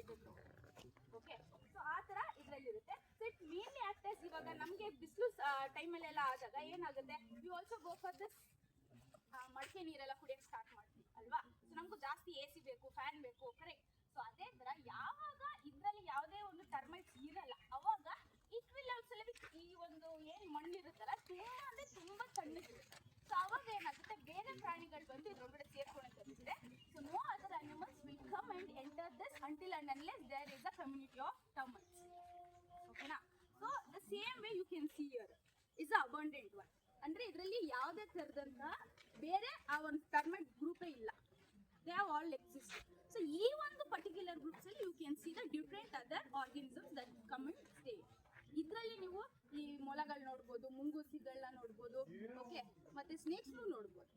ಹಾಕ್ಬೇಕು. Okay, so ಆ ತರ ಇದ್ರಲ್ಲಿ ಇರುತ್ತೆ. ಸೊ ಇಟ್ ಮೇನ್ಲಿ ಆಕ್ಟರ್ಸ್ ಇವಾಗ ನಮ್ಗೆ ಬಿಸಿಲು ಟೈಮಲ್ಲೆಲ್ಲ ಆದಾಗ ಏನಾಗುತ್ತೆ, we also go for this ಮಡಕೆ ನೀರೆಲ್ಲ ಕುಡಿಯಕ್ಕೆ ಸ್ಟಾರ್ಟ್ ಮಾಡ್ತೀವಿ ಅಲ್ವಾ. ಸೊ ನಮಗೂ ಜಾಸ್ತಿ ಎ ಸಿ ಬೇಕು, ಫ್ಯಾನ್ ಬೇಕು, ಕರೆಕ್ಟ್. ಸೊ ಅದೇ ತರ ಯಾವಾಗ ಇದ್ರಲ್ಲಿ ಯಾವುದೇ ಒಂದು ಟರ್ಮೈಟ್ಸ್ ಇರಲ್ಲ ಅವಾಗ ಇಟ್ ವಿಲ್ ಆಲ್ಸೋ ಈ ಒಂದು ಏನ್ ಮಣ್ಣಿರುತ್ತಲ್ಲ ತುಂಬಾ ಅಂದ್ರೆ ತುಂಬಾ ತಣ್ಣಗಿರುತ್ತೆ. ಸೊ ಅವಾಗ ಏನಾಗುತ್ತೆ, ಬೇರೆ ಪ್ರಾಣಿಗಳು ಬಂದು ಇದ್ರೊಳಗಡೆ ಸೇರ್ಕೊಳ್ಳುತ್ತೆ. So no other animals will come and enter this until and unless there is a community of termites. ಓಕೆನಾ. So the same way you can see here is a abundant one. ಅಂದ್ರೆ ಇದರಲ್ಲಿ ಯಾವುದೇ ತರದಂತ ಬೇರೆ ಆ ಒಂದು ಟರ್ಮೈಟ್ ಗ್ರೂಪೇ ಇಲ್ಲ. They have all exist. So ಈ ಒಂದು ಪರ್ಟಿಕ್ಯುಲರ್ ಗ್ರೂಪ್ಸ್ ಅಲ್ಲಿ you can see the different other organisms that come and stay. ಇದರಲ್ಲಿ ನೀವು ಈ ಮೊಲಗಳು ನೋಡ್ಬೋದು, ಮುಂಗೂಸಿಗಳನ್ನ ನೋಡ್ಬೋದು, ಓಕೆ, ಮತ್ತೆ ಸ್ನೇಕ್ಸ್ನು ನೋಡ್ಬೋದು.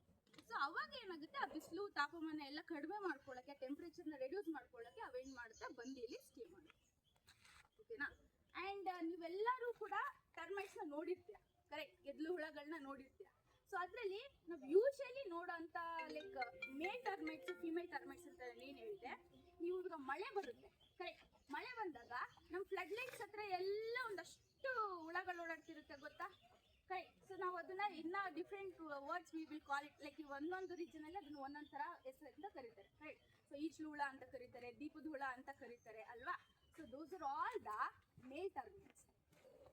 ಸೊ ಅವಾಗ ಏನಾಗುತ್ತೆ, ಆ ಬಿಸಿಲು ತಾಪಮಾನ ಎಲ್ಲ ಕಡಿಮೆ ಮಾಡ್ಕೊಳ್ಳೋಕೆ, ಟೆಂಪ್ರೇಚರ್ನ ರೆಡ್ಯೂಸ್ ಮಾಡ್ಕೊಳ್ಳೋಕೆ ಅವೇನ್ ಮಾಡುತ್ತೆ, ಬಂದು ಇಲ್ಲಿ ಸ್ಟೇ ಮಾಡುತ್ತೆ. ಓಕೆನಾ. ಅಂಡ್ ನೀವೆಲ್ಲರೂ ಕೂಡ ಟರ್ಮೈಟ್ಸ್ನ ನೋಡಿರ್ತೀರ, ಕರೆಕ್ಟ್, ಗೆದ್ಲು ಹುಳಗಳನ್ನ ನೋಡಿರ್ತೀರ. ಸೊ ಅದರಲ್ಲಿ ನಾವು ಯೂಶಲಿ ನೋಡೋಂಥ ಲೈಕ್ ಮೇಲ್ ಟರ್ಮೈಟ್ಸ್, ಫಿಮೇಲ್ ಟರ್ಮೈಟ್ಸ್ ಅಂತ ಏನು ಹೇಳಿದೆ, ನೀವು ಈಗ ಮಳೆ ಬರುತ್ತೆ, ಕರೆಕ್ಟ್, ಮಳೆ ಬಂದಾಗ ನಮ್ಮ ಫ್ಲಡ್ ಲೈಟ್ಸ್ ಹತ್ರ ಎಲ್ಲ ಒಂದಷ್ಟು ಹುಳಗಳು ಓಡಾಡ್ತಿರುತ್ತೆ, ಗೊತ್ತಾ, ಕರೆಕ್ಟ್. ಸೊ ನಾವು ಅದನ್ನ ಇನ್ನ different words we will call it, like ಒಂದೊಂದು ರೀಜನ್ ಅಲ್ಲಿ ಅದನ್ನ ಒಂದೊಂದು ಥರ ಹೆಸರಿಂದ ಕರೀತಾರೆ, ಕರೆಕ್ಟ್. ಸೊ ಈಚಲು ಹುಳ ಅಂತ ಕರೀತಾರೆ, ದೀಪದ ಹುಳ ಅಂತ ಕರೀತಾರೆ ಅಲ್ವಾ. So those are all the male termites.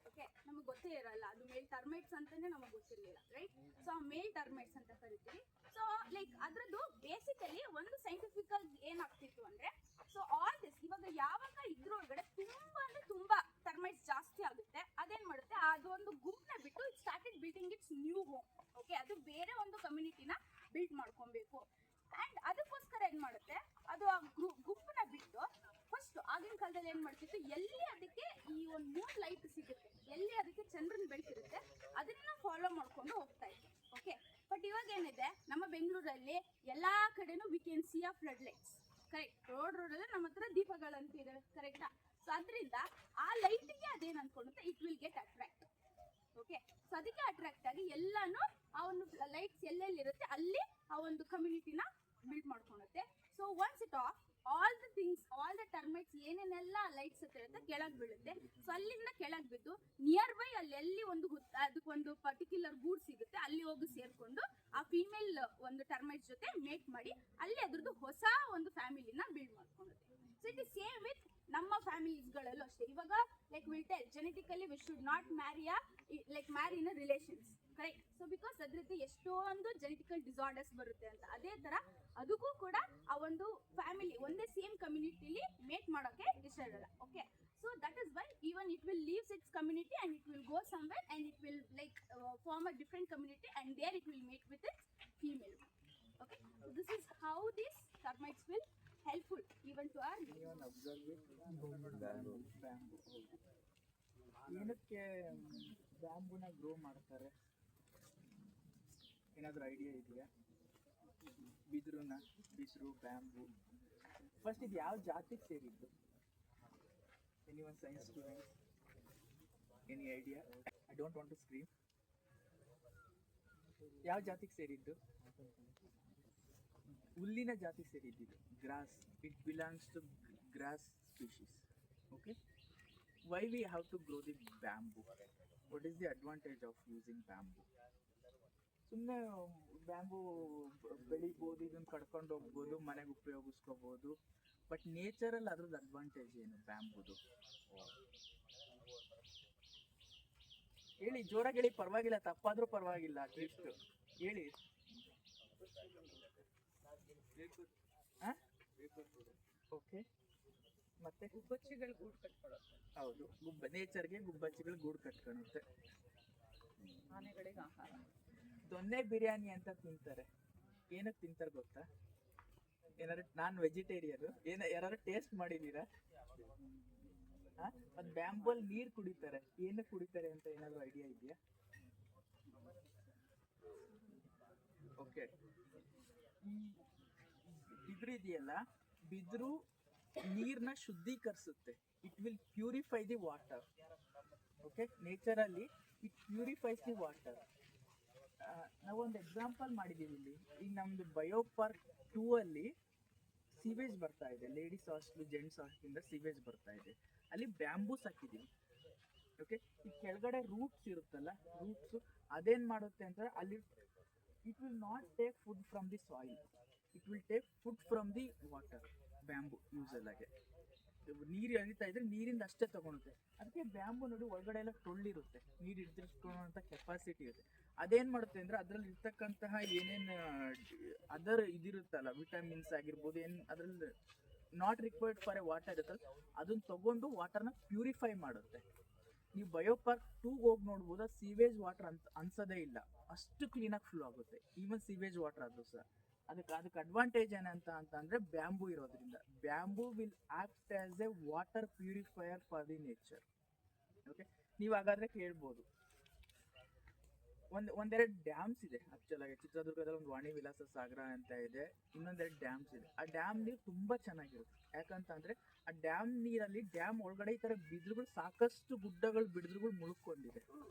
Okay, ನಮಗೆ ಗೊತ್ತೇ ಇರಲ್ಲ ಅದು ಮೇಲ್ ಟರ್ಮೈಟ್ಸ್ ಅಂತಾನೆ ನಮಗೆ ಗೊತ್ತಿರಲಿಲ್ಲ, ರೈಟ್. ಸೊ ಆ ಮೇಲ್ ಟರ್ಮೈಟ್ಸ್ ಅಂತ ಕರಿತೀವಿ. ಸೊ ಲೈಕ್ ಅದ್ರದ್ದು ಬೇಸಿಕಲಿ ಒಂದು ಸೈಂಟಿಫಿಕಲ್ ಏನಾಗ್ತಿತ್ತು ಅಂದ್ರೆ, ಸೊ ಆಲ್ ದಿಸ್ ಇವಾಗ ಯಾವಾಗ ಇದ್ರೊಳಗಡೆ ತುಂಬಾ ಅಂದ್ರೆ ತುಂಬಾ ಟರ್ಮೈಟ್ಸ್ ಜಾಸ್ತಿ ಆಗುತ್ತೆ, ಅದೇನ್ ಮಾಡುತ್ತೆ, ಅದೊಂದು ಗುಂಪನ್ನ ಬಿಟ್ಟು it started building it's new home. Okay, ಅದು ಬೇರೆ ಒಂದು ಕಮ್ಯುನಿಟಿನ ಬಿಲ್ಡ್ ಮಾಡ್ಕೊಬೇಕು. ಅಂಡ್ ಅದಕ್ಕೋಸ್ಕರ ಏನ್ ಮಾಡುತ್ತೆ, ಅದು ಆ ಗುಂಪನ್ನ ಬಿಟ್ಟು ಫಸ್ಟ್ ಆಗಿನ ಕಾಲದಲ್ಲಿ ಏನ್ ಮಾಡ್ತಿತ್ತು, ಎಲ್ಲಿ ಅದಕ್ಕೆ ಈ ಒಂದು ಮೂನ್ ಲೈಟ್ ಸಿಗುತ್ತೆ, ಎಲ್ಲಿ ಅದಕ್ಕೆ ಚಂದ್ರನ ಬೆಳಕಿರುತ್ತೆ, ಅದನ್ನ ಫಾಲೋ ಮಾಡ್ಕೊಂಡು ಹೋಗ್ತಾ ಇತ್ತು. ಓಕೆ, ಬಟ್ ಇವಾಗ ಏನಿದೆ, ನಮ್ಮ ಬೆಂಗಳೂರಲ್ಲಿ ಎಲ್ಲಾ ಕಡೆನೂ ವಿ ಕ್ಯಾನ್ ಸಿ ಆ ಫ್ಲಡ್ ಲೈಟ್ಸ್, ಕರೆಕ್ಟ್. ರೋಡಲ್ಲಿ ನಮ್ಮ ಹತ್ರ ದೀಪಗಳಂತಿದೆ, ಕರೆಕ್ಟಾ. ಸೊ ಅದರಿಂದ ಆ ಲೈಟಿಗೆ ಅದೇನು ಅನ್ಕೊಳ್ಳುತ್ತೆ, it will get attract. Okay, so ಅದಕ್ಕೆ ಅಟ್ರಾಕ್ಟ್ ಆಗಿ ಎಲ್ಲಾನು ಆ ಒಂದು ಲೈಟ್ಸ್ ಎಲ್ಲೆಲ್ಲಿರುತ್ತೆ ಅಲ್ಲಿ ಆ ಒಂದು ಕಮ್ಯುನಿಟಿನ ಬಿಲ್ಡ್ ಮಾಡ್ಕೊಳುತ್ತೆ. So once it of all the things, all the termites ಏನೇನೆಲ್ಲ ಲೈಟ್ಸ್ ಹತ್ರ ಇರುತ್ತೆ ಕೆಳಗೆ ಬೀಳುತ್ತೆ. ಸೊ ಅಲ್ಲಿಂದ ಕೆಳಗೆ ಬಿದ್ದು ನಿಯರ್ ಬೈ ಅಲ್ಲಿ ಎಲ್ಲಿ ಒಂದು ಅದಕ್ಕೊಂದು ಪರ್ಟಿಕ್ಯುಲರ್ ಗೂಡ್ ಸಿಗುತ್ತೆ, ಅಲ್ಲಿ ಹೋಗಿ ಸೇರ್ಕೊಂಡು ಆ ಫೀಮೇಲ್ ಒಂದು ಟರ್ಮೈಟ್ಸ್ ಜೊತೆ ಮೇಟ್ ಮಾಡಿ ಅಲ್ಲಿ ಅದ್ರದ್ದು ಹೊಸ ಒಂದು ಫ್ಯಾಮಿಲಿನ ಬಿಲ್ಡ್ ಮಾಡ್ಕೊಳ್ಳುತ್ತೆ. So it is same with ನಮ್ಮ ಫ್ಯಾಮಿಲೀಸ್ಗಳಲ್ಲೂ ಅಷ್ಟೇ. ಇವಾಗ like will tell genetically we should not marry in a relations, correct. So because ಅದ್ರದ್ದು ಎಷ್ಟೊಂದು ಜೆನೆಟಿಕಲ್ ಡಿಸಾರ್ಡರ್ಸ್ ಬರುತ್ತೆ ಅಂತ. ಅದೇ ತರ ಅದಕ್ಕೂ ಕೂಡ ಆ ಒಂದು ಫ್ಯಾಮಿಲಿ ಒಂದೇ ಸೇಮ್ ಕಮ್ಯುನಿಟಿಲಿ ಮೇಟ್ ಮಾಡೋಕೆ ಇಷ್ಟ ಇರಲ್ಲ. Okay, so that is why even it will leaves its community and it will go somewhere and it will like form a different community and there it will mate with its female. Okay, so this is how this termites will helpful even to our even observe it. Bamboo ಏನಕ್ಕೆ ಬ್ಯಾಂಬುನ grow ಮಾಡ್ತಾರೆ, ಏನಾದರೂ idea ಇದೆಯಾ? ಬಿದಿರು bamboo first ಇದು ಯಾವ ಜಾತಿಗೆ ಸೇರಿದ್ದು? Any one science student, any idea? I don't want to scream. ಯಾವ ಜಾತಿಗೆ ಸೇರಿದ್ದು? ಹುಲ್ಲಿನ ಜಾತಿಗೆ ಸೇರಿದ್ದು. Grass, it belongs to grass species. Okay, why we have to grow the bamboo? What is the advantage of using bamboo? ಸುಮ್ಮನೆ bamboo ಬೆಳಿಬೋದು, ಇದನ್ನು ಕಡ್ಕೊಂಡು ಹೋಗ್ಬೋದು, ಮನೆಗೆ ಉಪಯೋಗಿಸ್ಕೋಬೋದು. ಬಟ್ ನೇಚರಲ್ಲಿ ಅದ್ರದ್ದು ಅಡ್ವಾಂಟೇಜ್ ಏನು ಬ್ಯಾಂಬೂದು? ಹೇಳಿ, ಜೋರಾಗಿ ಹೇಳಿ, ಪರವಾಗಿಲ್ಲ, ತಪ್ಪಾದ್ರೂ ಪರವಾಗಿಲ್ಲ, ಅಟ್ಲೀಸ್ಟ್ ಹೇಳಿ. ಓಕೆ, ಮತ್ತೆ ಗುಬ್ಬಚ್ಚಿಗಳು ಗೂಡು ಕಟ್ಕೊಳ್ಳುತ್ತೆ. ಹೌದು, ನೇಚರ್ಗೆ ಗುಬ್ಬಚ್ಚಿಗಳು ಗೂಡು ಕಟ್ಕೊಳುತ್ತೆ. ಆನೆಗಳಿಗೆ ಆಹಾರ. ದೊನ್ನೆ ಬಿರಿಯಾನಿ ಅಂತ ತಿಂತಾರೆ, ಏನಕ್ಕೆ ತಿಂತಾರೆ ಗೊತ್ತಾ? ಏನಾದ್ರು, ನಾನು ವೆಜಿಟೇರಿಯನ್, ಯಾರು ಟೇಸ್ಟ್ ಮಾಡಿದೀರಾ? ಅದು ಬ್ಯಾಂಬಲ್ ನೀರು ಕುಡಿತಾರೆ, ಏನಕ್ಕೆ ಕುಡಿತಾರೆ ಅಂತ ಏನಾದ್ರು ಐಡಿಯಾ ಇದೆಯಾ? ಓಕೆ, ಈ ಬಿದಿರು ಇದೆಯಲ್ಲ, ಬಿದಿರು ನೀರನ್ನ ಶುದ್ಧೀಕರಿಸುತ್ತೆ. It will purify the water. Okay, naturally it purifies the water. ನಾವೊಂದು ಎಕ್ಸಾಂಪಲ್ ಮಾಡಿದ್ದೀವಿ ಇಲ್ಲಿ. ಈಗ ನಮ್ಮದು ಬಯೋ ಪಾರ್ಕ್ 2 ಅಲ್ಲಿ ಸೀವೇಜ್ ಬರ್ತಾ ಇದೆ, ಲೇಡೀಸ್ ಹಾಸ್ಟೆಲ್ ಜೆಂಟ್ಸ್ ಹಾಸ್ಟೆಲಿಂದ ಸೀವೇಜ್ ಬರ್ತಾ ಇದೆ, ಅಲ್ಲಿ ಬ್ಯಾಂಬೂಸ್ ಹಾಕಿದ್ದೀವಿ. ಓಕೆ, ಈ ಕೆಳಗಡೆ ರೂಟ್ಸ್ ಇರುತ್ತಲ್ಲ, ರೂಟ್ಸ್ ಅದೇನು ಮಾಡುತ್ತೆ ಅಂತಂದರೆ ಅಲ್ಲಿ it will not take food from the soil, it will take food from the water. Bamboo ಯೂಸಲ್ಲಾಗೆ ನೀರು ಹರಿತಾ ಇದ್ರೆ ನೀರಿಂದ ಅಷ್ಟೇ ತಗೊಳುತ್ತೆ. ಅದಕ್ಕೆ ಬ್ಯಾಂಬು ನೋಡಿ ಒಳಗಡೆ ಎಲ್ಲ ಟೊಳ್ಳಿರುತ್ತೆ, ನೀರು ಹಿಡಿದಿಟ್ಕೊಳ್ಳೋಂಥ ಕೆಪಾಸಿಟಿ ಇರುತ್ತೆ. ಅದೇನು ಮಾಡುತ್ತೆ ಅಂದರೆ ಅದರಲ್ಲಿ ಇರ್ತಕ್ಕಂತಹ ಏನೇನು ಅದರ್ ಇದಿರುತ್ತಲ್ಲ, ವಿಟಮಿನ್ಸ್ ಆಗಿರ್ಬೋದು, ಏನು ಅದರಲ್ಲಿ not required for A water ಇರುತ್ತಲ್ಲ, ಅದನ್ನು ತಗೊಂಡು ವಾಟರ್ನ ಪ್ಯೂರಿಫೈ ಮಾಡುತ್ತೆ. ನೀವು ಬಯೋಪಾರ್ಕ್ 2 ಹೋಗಿ ನೋಡ್ಬೋದು, ಸೀವೇಜ್ ವಾಟರ್ ಅಂತ ಅನ್ಸೋದೇ ಇಲ್ಲ, ಅಷ್ಟು ಕ್ಲೀನಾಗಿ ಫ್ಲೋ ಆಗುತ್ತೆ. ಈವನ್ ಸೀವೇಜ್ ವಾಟರ್ ಅದು ಸಹ. ಅದಕ್ಕೆ ಅಡ್ವಾಂಟೇಜ್ ಏನಂತ ಅಂತಂದರೆ ಬ್ಯಾಂಬೂ ಇರೋದ್ರಿಂದ. Bamboo will act as A water purifier for the nature. Okay, ನೀವು ಹಾಗಾದರೆ ಕೇಳ್ಬೋದು, ಒಂದೆರಡು ಡ್ಯಾಮ್ಸ್ ಇದೆ ಆ್ಯಕ್ಚುಲಾಗಿ. ಚಿತ್ರದುರ್ಗದಲ್ಲಿ ಒಂದು ವಾಣಿ ವಿಲಾಸ ಸಾಗರ ಅಂತ ಇದೆ, ಇನ್ನೊಂದೆರಡು ಡ್ಯಾಮ್ಸ್ ಇದೆ. ಆ ಡ್ಯಾಮ್ ನೀರು ತುಂಬ ಚೆನ್ನಾಗಿರುತ್ತೆ. ಯಾಕಂತಂದರೆ ಆ ಡ್ಯಾಮ್ ನೀರಲ್ಲಿ, ಡ್ಯಾಮ್ ಒಳಗಡೆ ಈ ಥರ ಬಿದಿರುಗಳು, ಸಾಕಷ್ಟು ಗುಡ್ಡಗಳು ಬಿದಿರುಗಳು ಮುಳುಕೊಂಡಿದೆ.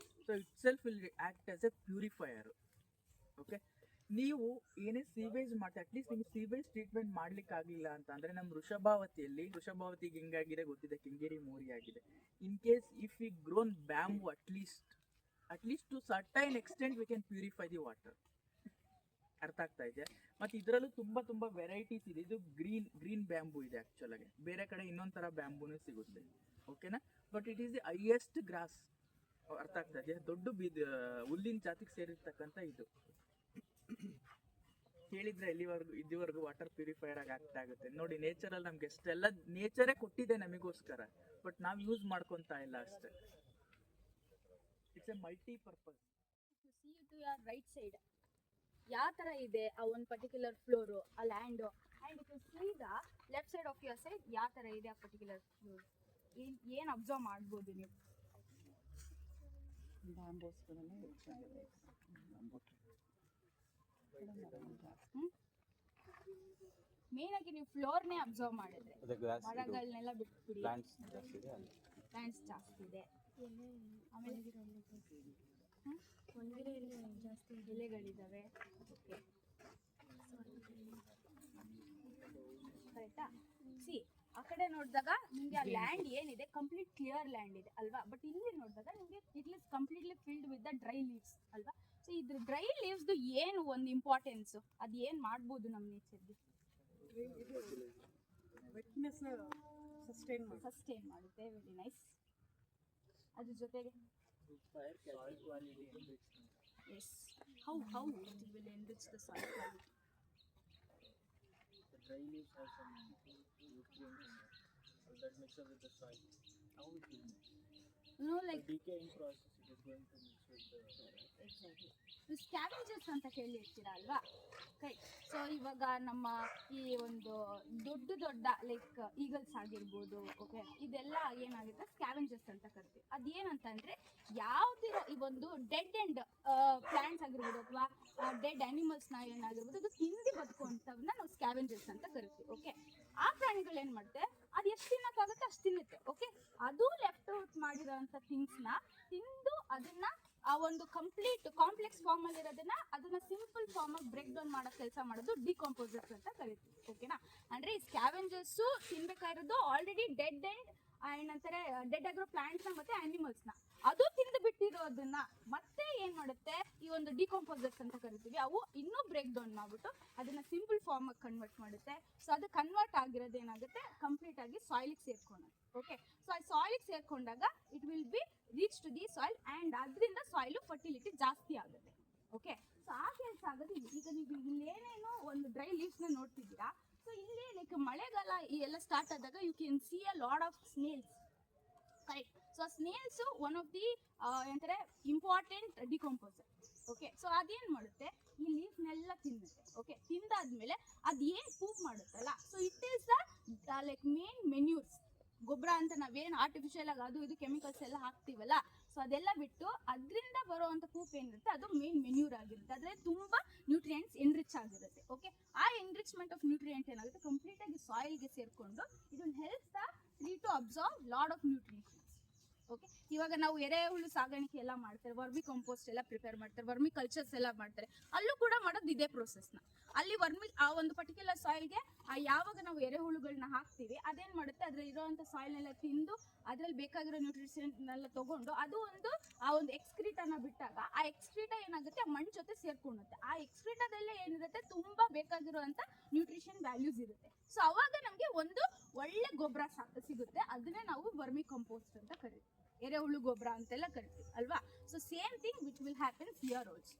So itself will act as a purifier. Okay, ನೀವು ಏನೇ ಸೀವೇಜ್ ಮಾಡ್ತಾ, ಅಟ್ಲೀಸ್ಟ್ ನಿಮಗೆ ಸೀವೇಜ್ ಟ್ರೀಟ್ಮೆಂಟ್ ಮಾಡ್ಲಿಕ್ಕೆ ಆಗಲಿಲ್ಲ ಅಂತ ಅಂದರೆ, ನಮ್ಮ ವೃಷಭಾವತಿಗೆ ಹೆಂಗಾಗಿದೆ ಗೊತ್ತಿದೆ, ಕೆಂಗೇರಿ ಮೋರಿ ಆಗಿದೆ. In case if we grown bamboo at least to certain extent we can purify the water. ಅರ್ಥ ಆಗ್ತಾ ಇದೆ? ಮತ್ತು ಇದರಲ್ಲೂ ತುಂಬ ವೆರೈಟೀಸ್ ಇದೆ. ಇದು ಗ್ರೀನ್ ಬ್ಯಾಂಬೂ ಇದೆ ಆ್ಯಕ್ಚುಲಾಗಿ, ಬೇರೆ ಕಡೆ ಇನ್ನೊಂದು ಥರ ಬ್ಯಾಂಬೂನೇ ಸಿಗುತ್ತೆ. ಓಕೆನಾ? But it is the highest grass. ಅರ್ಥ ಆಗ್ತಾ ಇದೆಯಾ? ದೊಡ್ಡ ಹುಲ್ಲಿನ ಜಾತಿಗೆ ಸೇರಿರ್ತಕ್ಕಂಥ ಇದು. ಹೇಳಿದ್ರೆ ಇಲ್ಲಿವರೆಗೂ ವಾಟರ್ ಪ್ಯೂರಿಫೈಯರ್ ಆಗಿ ಆಗ್ತಾ ಆಗುತ್ತೆ ನೋಡಿ. ನೇಚರಲ್ಲಿ ನಮ್ಗೆ ಎಷ್ಟೆಲ್ಲ ನೇಚರೇ ಕೊಟ್ಟಿದೆ ನಮಗೋಸ್ಕರ, ಬಟ್ ನಾವು ಯೂಸ್ ಮಾಡ್ಕೊತಾ ಇಲ್ಲ ಅಷ್ಟೇ. It's a multipurpose. See to your right side ಯಾವ ಥರ ಇದೆ ಆ ಒಂದು ಪರ್ಟಿಕ್ಯುಲರ್ ಫ್ಲೋರು, ಆ land, and if you see the left side of your side ಯಾವ ಥರ ಇದೆ ಆ ಪರ್ಟಿಕ್ಯುಲರ್ ಫ್ಲೋರ್, ಏನು ಅಬ್ಸರ್ವ್ ಮಾಡ್ಬೋದು ನೀವು? ಬ್ಯಾಂಬೂಸ್ಗಳೆಲ್ಲ ಹೆಚ್ಚಾಗಿದೆ. ಮೇನ್ ಆಗಿ ನೀವು ಫ್ಲೋರ್ನೇ ಅಬ್ಸರ್ವ್ ಮಾಡಿದ್ರೆ, ಮರಗಳನ್ನೆಲ್ಲ ಬಿಟ್ಬಿಡಿ, ಪ್ಲಾಂಟ್ಸ್ ಜಾಸ್ತಿ ಇದೆ, ಆಮೇಲೆ ಜಾಸ್ತಿ ಎಲೆಗಳಿದ್ದಾವೆ. ಕರೆಕ್ಟಾ? ಸಿ ಆ ಕಡೆ ನೋಡಿದಾಗ ನಿಮಗೆ ಆ ಲ್ಯಾಂಡ್ ಏನಿದೆ ಕಂಪ್ಲೀಟ್ ಕ್ಲಿಯರ್ ಲ್ಯಾಂಡ್ ಇದೆ ಅಲ್ವಾ? ಬಟ್ ಇಲ್ಲಿ ನೋಡಿದಾಗ ನಿಮಗೆ it is completely filled with the dry leaves ಅಲ್ವಾ? ಸೊ ಇದ್ರ ಡ್ರೈ ಲೀವ್ಸ್ದು ಏನು ಒಂದು ಇಂಪಾರ್ಟೆನ್ಸು, ಅದು ಏನು ಮಾಡ್ಬೋದು ನಮ್ಮ ನೇಚರ್ಗೆ? ಸಸ್ಟೈನ್ ಮಾಡುತ್ತೆ. Very nice. ಅದ್ರ ಜೊತೆಗೆ yes, how it will enrich the soil quality. The dry leaves have some nutrients so that mix up with the soil. How it will mix? Like the decaying process, it is going to mix with the exactly. Scavengers ಅಂತ ಕೇಳಿರ್ತೀರಾ ಅಲ್ವಾ? Correct. So ಇವಾಗ ನಮ್ಮ ಈ ಒಂದು ದೊಡ್ಡ like eagles ಆಗಿರ್ಬೋದು, okay, ಇದೆಲ್ಲ ಏನಾಗುತ್ತೆ ಸ್ಕ್ಯಾವೆಂಜರ್ಸ್ ಅಂತ ಕರಿತೀವಿ. ಅದೇನಂತಂದರೆ ಯಾವುದಿರೋ ಈ ಒಂದು ಡೆಡ್ ಎಂಡ್ ಪ್ಲಾಂಟ್ಸ್ ಆಗಿರ್ಬೋದು ಅಥವಾ ಡೆಡ್ ಆ್ಯನಿಮಲ್ಸ್ನ ಏನಾಗಿರ್ಬೋದು ಅದು ತಿಂದು ಬದುಕುವಂಥವನ್ನ ನಾವು ಸ್ಕ್ಯಾವೆಂಜರ್ಸ್ ಅಂತ ಕರಿತೀವಿ. ಓಕೆ, ಆ ಪ್ರಾಣಿಗಳು ಏನು ಮಾಡುತ್ತೆ, ಅದು ಎಷ್ಟು ತಿನ್ನೋಕ್ಕಾಗುತ್ತೆ ಅಷ್ಟು ತಿನ್ನುತ್ತೆ. ಓಕೆ, ಅದು ಲೆಫ್ಟ್ ಔಟ್ ಮಾಡಿರೋಂಥ ಥಿಂಗ್ಸ್ನ ತಿಂದು ಅದನ್ನ ಆ ಒಂದು ಕಂಪ್ಲೀಟ್ ಕಾಂಪ್ಲೆಕ್ಸ್ ಫಾರ್ಮಲ್ಲಿ ಇರೋದನ್ನ ಅದನ್ನ ಸಿಂಪಲ್ ಫಾರ್ಮಾಗಿ ಬ್ರೇಕ್ ಡೌನ್ ಮಾಡೋ ಕೆಲಸ ಮಾಡೋದು ಡಿಕಾಂಪೋಸರ್ಸ್ ಅಂತ ಕರಿತೀವಿ. ಓಕೆನಾ? ಅಂದರೆ ಈ ಸ್ಕ್ಯಾವೆಂಜರ್ಸು ತಿನ್ಬೇಕಾಗಿರೋದು ಆಲ್ರೆಡಿ ಡೆಡ್ ಎಂಡ್ ಏನಂತಾರೆ ಡೆಡ್ ಆಗಿರೋ ಪ್ಲಾಂಟ್ಸ್ನ ಮತ್ತು ಆ್ಯನಿಮಲ್ಸ್ನ ಅದು ತಿಂದು ಬಿಟ್ಟಿರೋದನ್ನ ಮತ್ತೆ ಏನು ಮಾಡುತ್ತೆ, ಈ ಒಂದು ಡಿಕಾಂಪೋಸರ್ಸ್ ಅಂತ ಕರಿತೀವಿ. ಅವು ಇನ್ನೂ ಬ್ರೇಕ್ ಡೌನ್ ಮಾಡಿಬಿಟ್ಟು ಅದನ್ನ ಸಿಂಪಲ್ ಫಾರ್ಮಾಗಿ ಕನ್ವರ್ಟ್ ಮಾಡುತ್ತೆ. ಸೊ ಅದು ಕನ್ವರ್ಟ್ ಆಗಿರೋದು ಏನಾಗುತ್ತೆ, ಕಂಪ್ಲೀಟ್ ಆಗಿ ಸಾಯಿಲಿಗೆ ಸೇರ್ಕೊಳ್ಳೋದು. ಓಕೆ, ಸೊ ಆ ಸಾಯಿಲಿಗೆ ಸೇರ್ಕೊಂಡಾಗ it will be reach to the soil and ಅದರಿಂದ ಸಾಯಿಲು ಫರ್ಟಿಲಿಟಿ ಜಾಸ್ತಿ ಆಗುತ್ತೆ. ಓಕೆ, ಸೊ ಆ ಕೆಲಸ ಆಗೋದು ಈಗ ನೀವು ಇಲ್ಲೇನೇನೋ ಒಂದು ಡ್ರೈ ಲೀವ್ಸ್ನ ನೋಡ್ತಿದ್ದೀರಾ. ಸೊ ಇಲ್ಲಿ ಲೈಕ್ ಮಳೆಗಾಲ ಈ ಎಲ್ಲ ಸ್ಟಾರ್ಟ್ ಆದಾಗ you can see a lot of snails. Correct. So snails one of the ಏನಂತಾರೆ ಇಂಪಾರ್ಟೆಂಟ್ ಡಿಕಂಪೋಸರ್. ಓಕೆ, ಸೊ ಅದೇನು ಮಾಡುತ್ತೆ, ಈ ಲೀಫ್ನೆಲ್ಲ ತಿನ್ನುತ್ತೆ. ಓಕೆ, ತಿಂದಾದ್ಮೇಲೆ ಅದು ಏನು ಪೂಪ್ ಮಾಡುತ್ತಲ್ಲ, so it is the like main manures. ಗೊಬ್ಬರ ಅಂತ ನಾವೇನು ಆರ್ಟಿಫಿಷಿಯಲ್ ಆಗಿ ಅದು ಇದು ಕೆಮಿಕಲ್ಸ್ ಎಲ್ಲ ಹಾಕ್ತೀವಲ್ಲ, ಸೊ ಅದೆಲ್ಲ ಬಿಟ್ಟು ಅದರಿಂದ ಬರುವಂಥ ಪೂಪ್ ಏನಿರುತ್ತೆ ಅದು ಮೇನ್ ಮೆನ್ಯೂರ್ ಆಗಿರುತ್ತೆ. ಅದರಲ್ಲಿ ತುಂಬ ನ್ಯೂಟ್ರಿಯೆಂಟ್ಸ್ ಎನ್ರಿಚ್ ಆಗಿರುತ್ತೆ. ಓಕೆ, ಆ ಎನ್ರಿಚ್ಮೆಂಟ್ ಆಫ್ ನ್ಯೂಟ್ರಿಯೆಂಟ್ ಏನಾಗುತ್ತೆ ಕಂಪ್ಲೀಟಾಗಿ ಸಾಯಿಲ್ಗೆ ಸೇರಿಕೊಂಡು it will help the tree to absorb lot of nutrients. Okay, ಇವಾಗ ನಾವು ಎರೆಹುಳು ಸಾಗಾಣಿಕೆ ಎಲ್ಲ ಮಾಡ್ತಾರೆ, ವರ್ಮಿ ಕಂಪೋಸ್ಟ್ ಎಲ್ಲ ಪ್ರಿಪೇರ್ ಮಾಡ್ತಾರೆ, ವರ್ಮಿ ಕಲ್ಚರ್ಸ್ ಎಲ್ಲ ಮಾಡ್ತಾರೆ, ಅಲ್ಲೂ ಕೂಡ ಮಾಡೋದು ಇದೇ ಪ್ರೊಸೆಸ್ನ. ಅಲ್ಲಿ ಆ ಒಂದು ಪರ್ಟಿಕ್ಯುಲರ್ ಸಾಯಿಲ್ಗೆ ಯಾವಾಗ ನಾವು ಎರೆಹುಳುಗಳನ್ನ ಹಾಕ್ತೀವಿ ಅದೇನ್ ಮಾಡುತ್ತೆ, ಅದ್ರಲ್ಲಿ ಇರೋಂಥ ಸಾಯಿಲ್ನೆಲ್ಲ ತಿಂದು ಅದ್ರಲ್ಲಿ ಬೇಕಾಗಿರೋ ನ್ಯೂಟ್ರಿಷನ್ ಎಲ್ಲ ತಗೊಂಡು ಅದು ಆ ಒಂದು ಎಕ್ಸ್ಕ್ರೀಟನ್ನ ಬಿಟ್ಟಾಗ ಆ ಎಕ್ಸ್ಕ್ರೀಟ ಏನಾಗುತ್ತೆ, ಮಣ್ಣು ಜೊತೆ ಸೇರ್ಕೊಳ್ಳುತ್ತೆ. ಆ ಎಕ್ಸ್ಕ್ರೀಟದಲ್ಲೇ ಏನಿರುತ್ತೆ, ತುಂಬಾ ಬೇಕಾಗಿರುವಂತ ನ್ಯೂಟ್ರಿಷನ್ ವ್ಯಾಲ್ಯೂಸ್ ಇರುತ್ತೆ. ಸೊ ಅವಾಗ ನಮ್ಗೆ ಒಂದು ಒಳ್ಳೆ ಗೊಬ್ಬರ ಸಿಗುತ್ತೆ. ಅದನ್ನೇ ನಾವು ವರ್ಮಿ ಕಂಪೋಸ್ಟ್ ಅಂತ ಕರಿತೀವಿ, ಎರೆಹುಳು ಗೊಬ್ಬರ ಅಂತೆಲ್ಲ ಕರಿತೀವಿ ಅಲ್ವಾ. So same thing which will happen here also.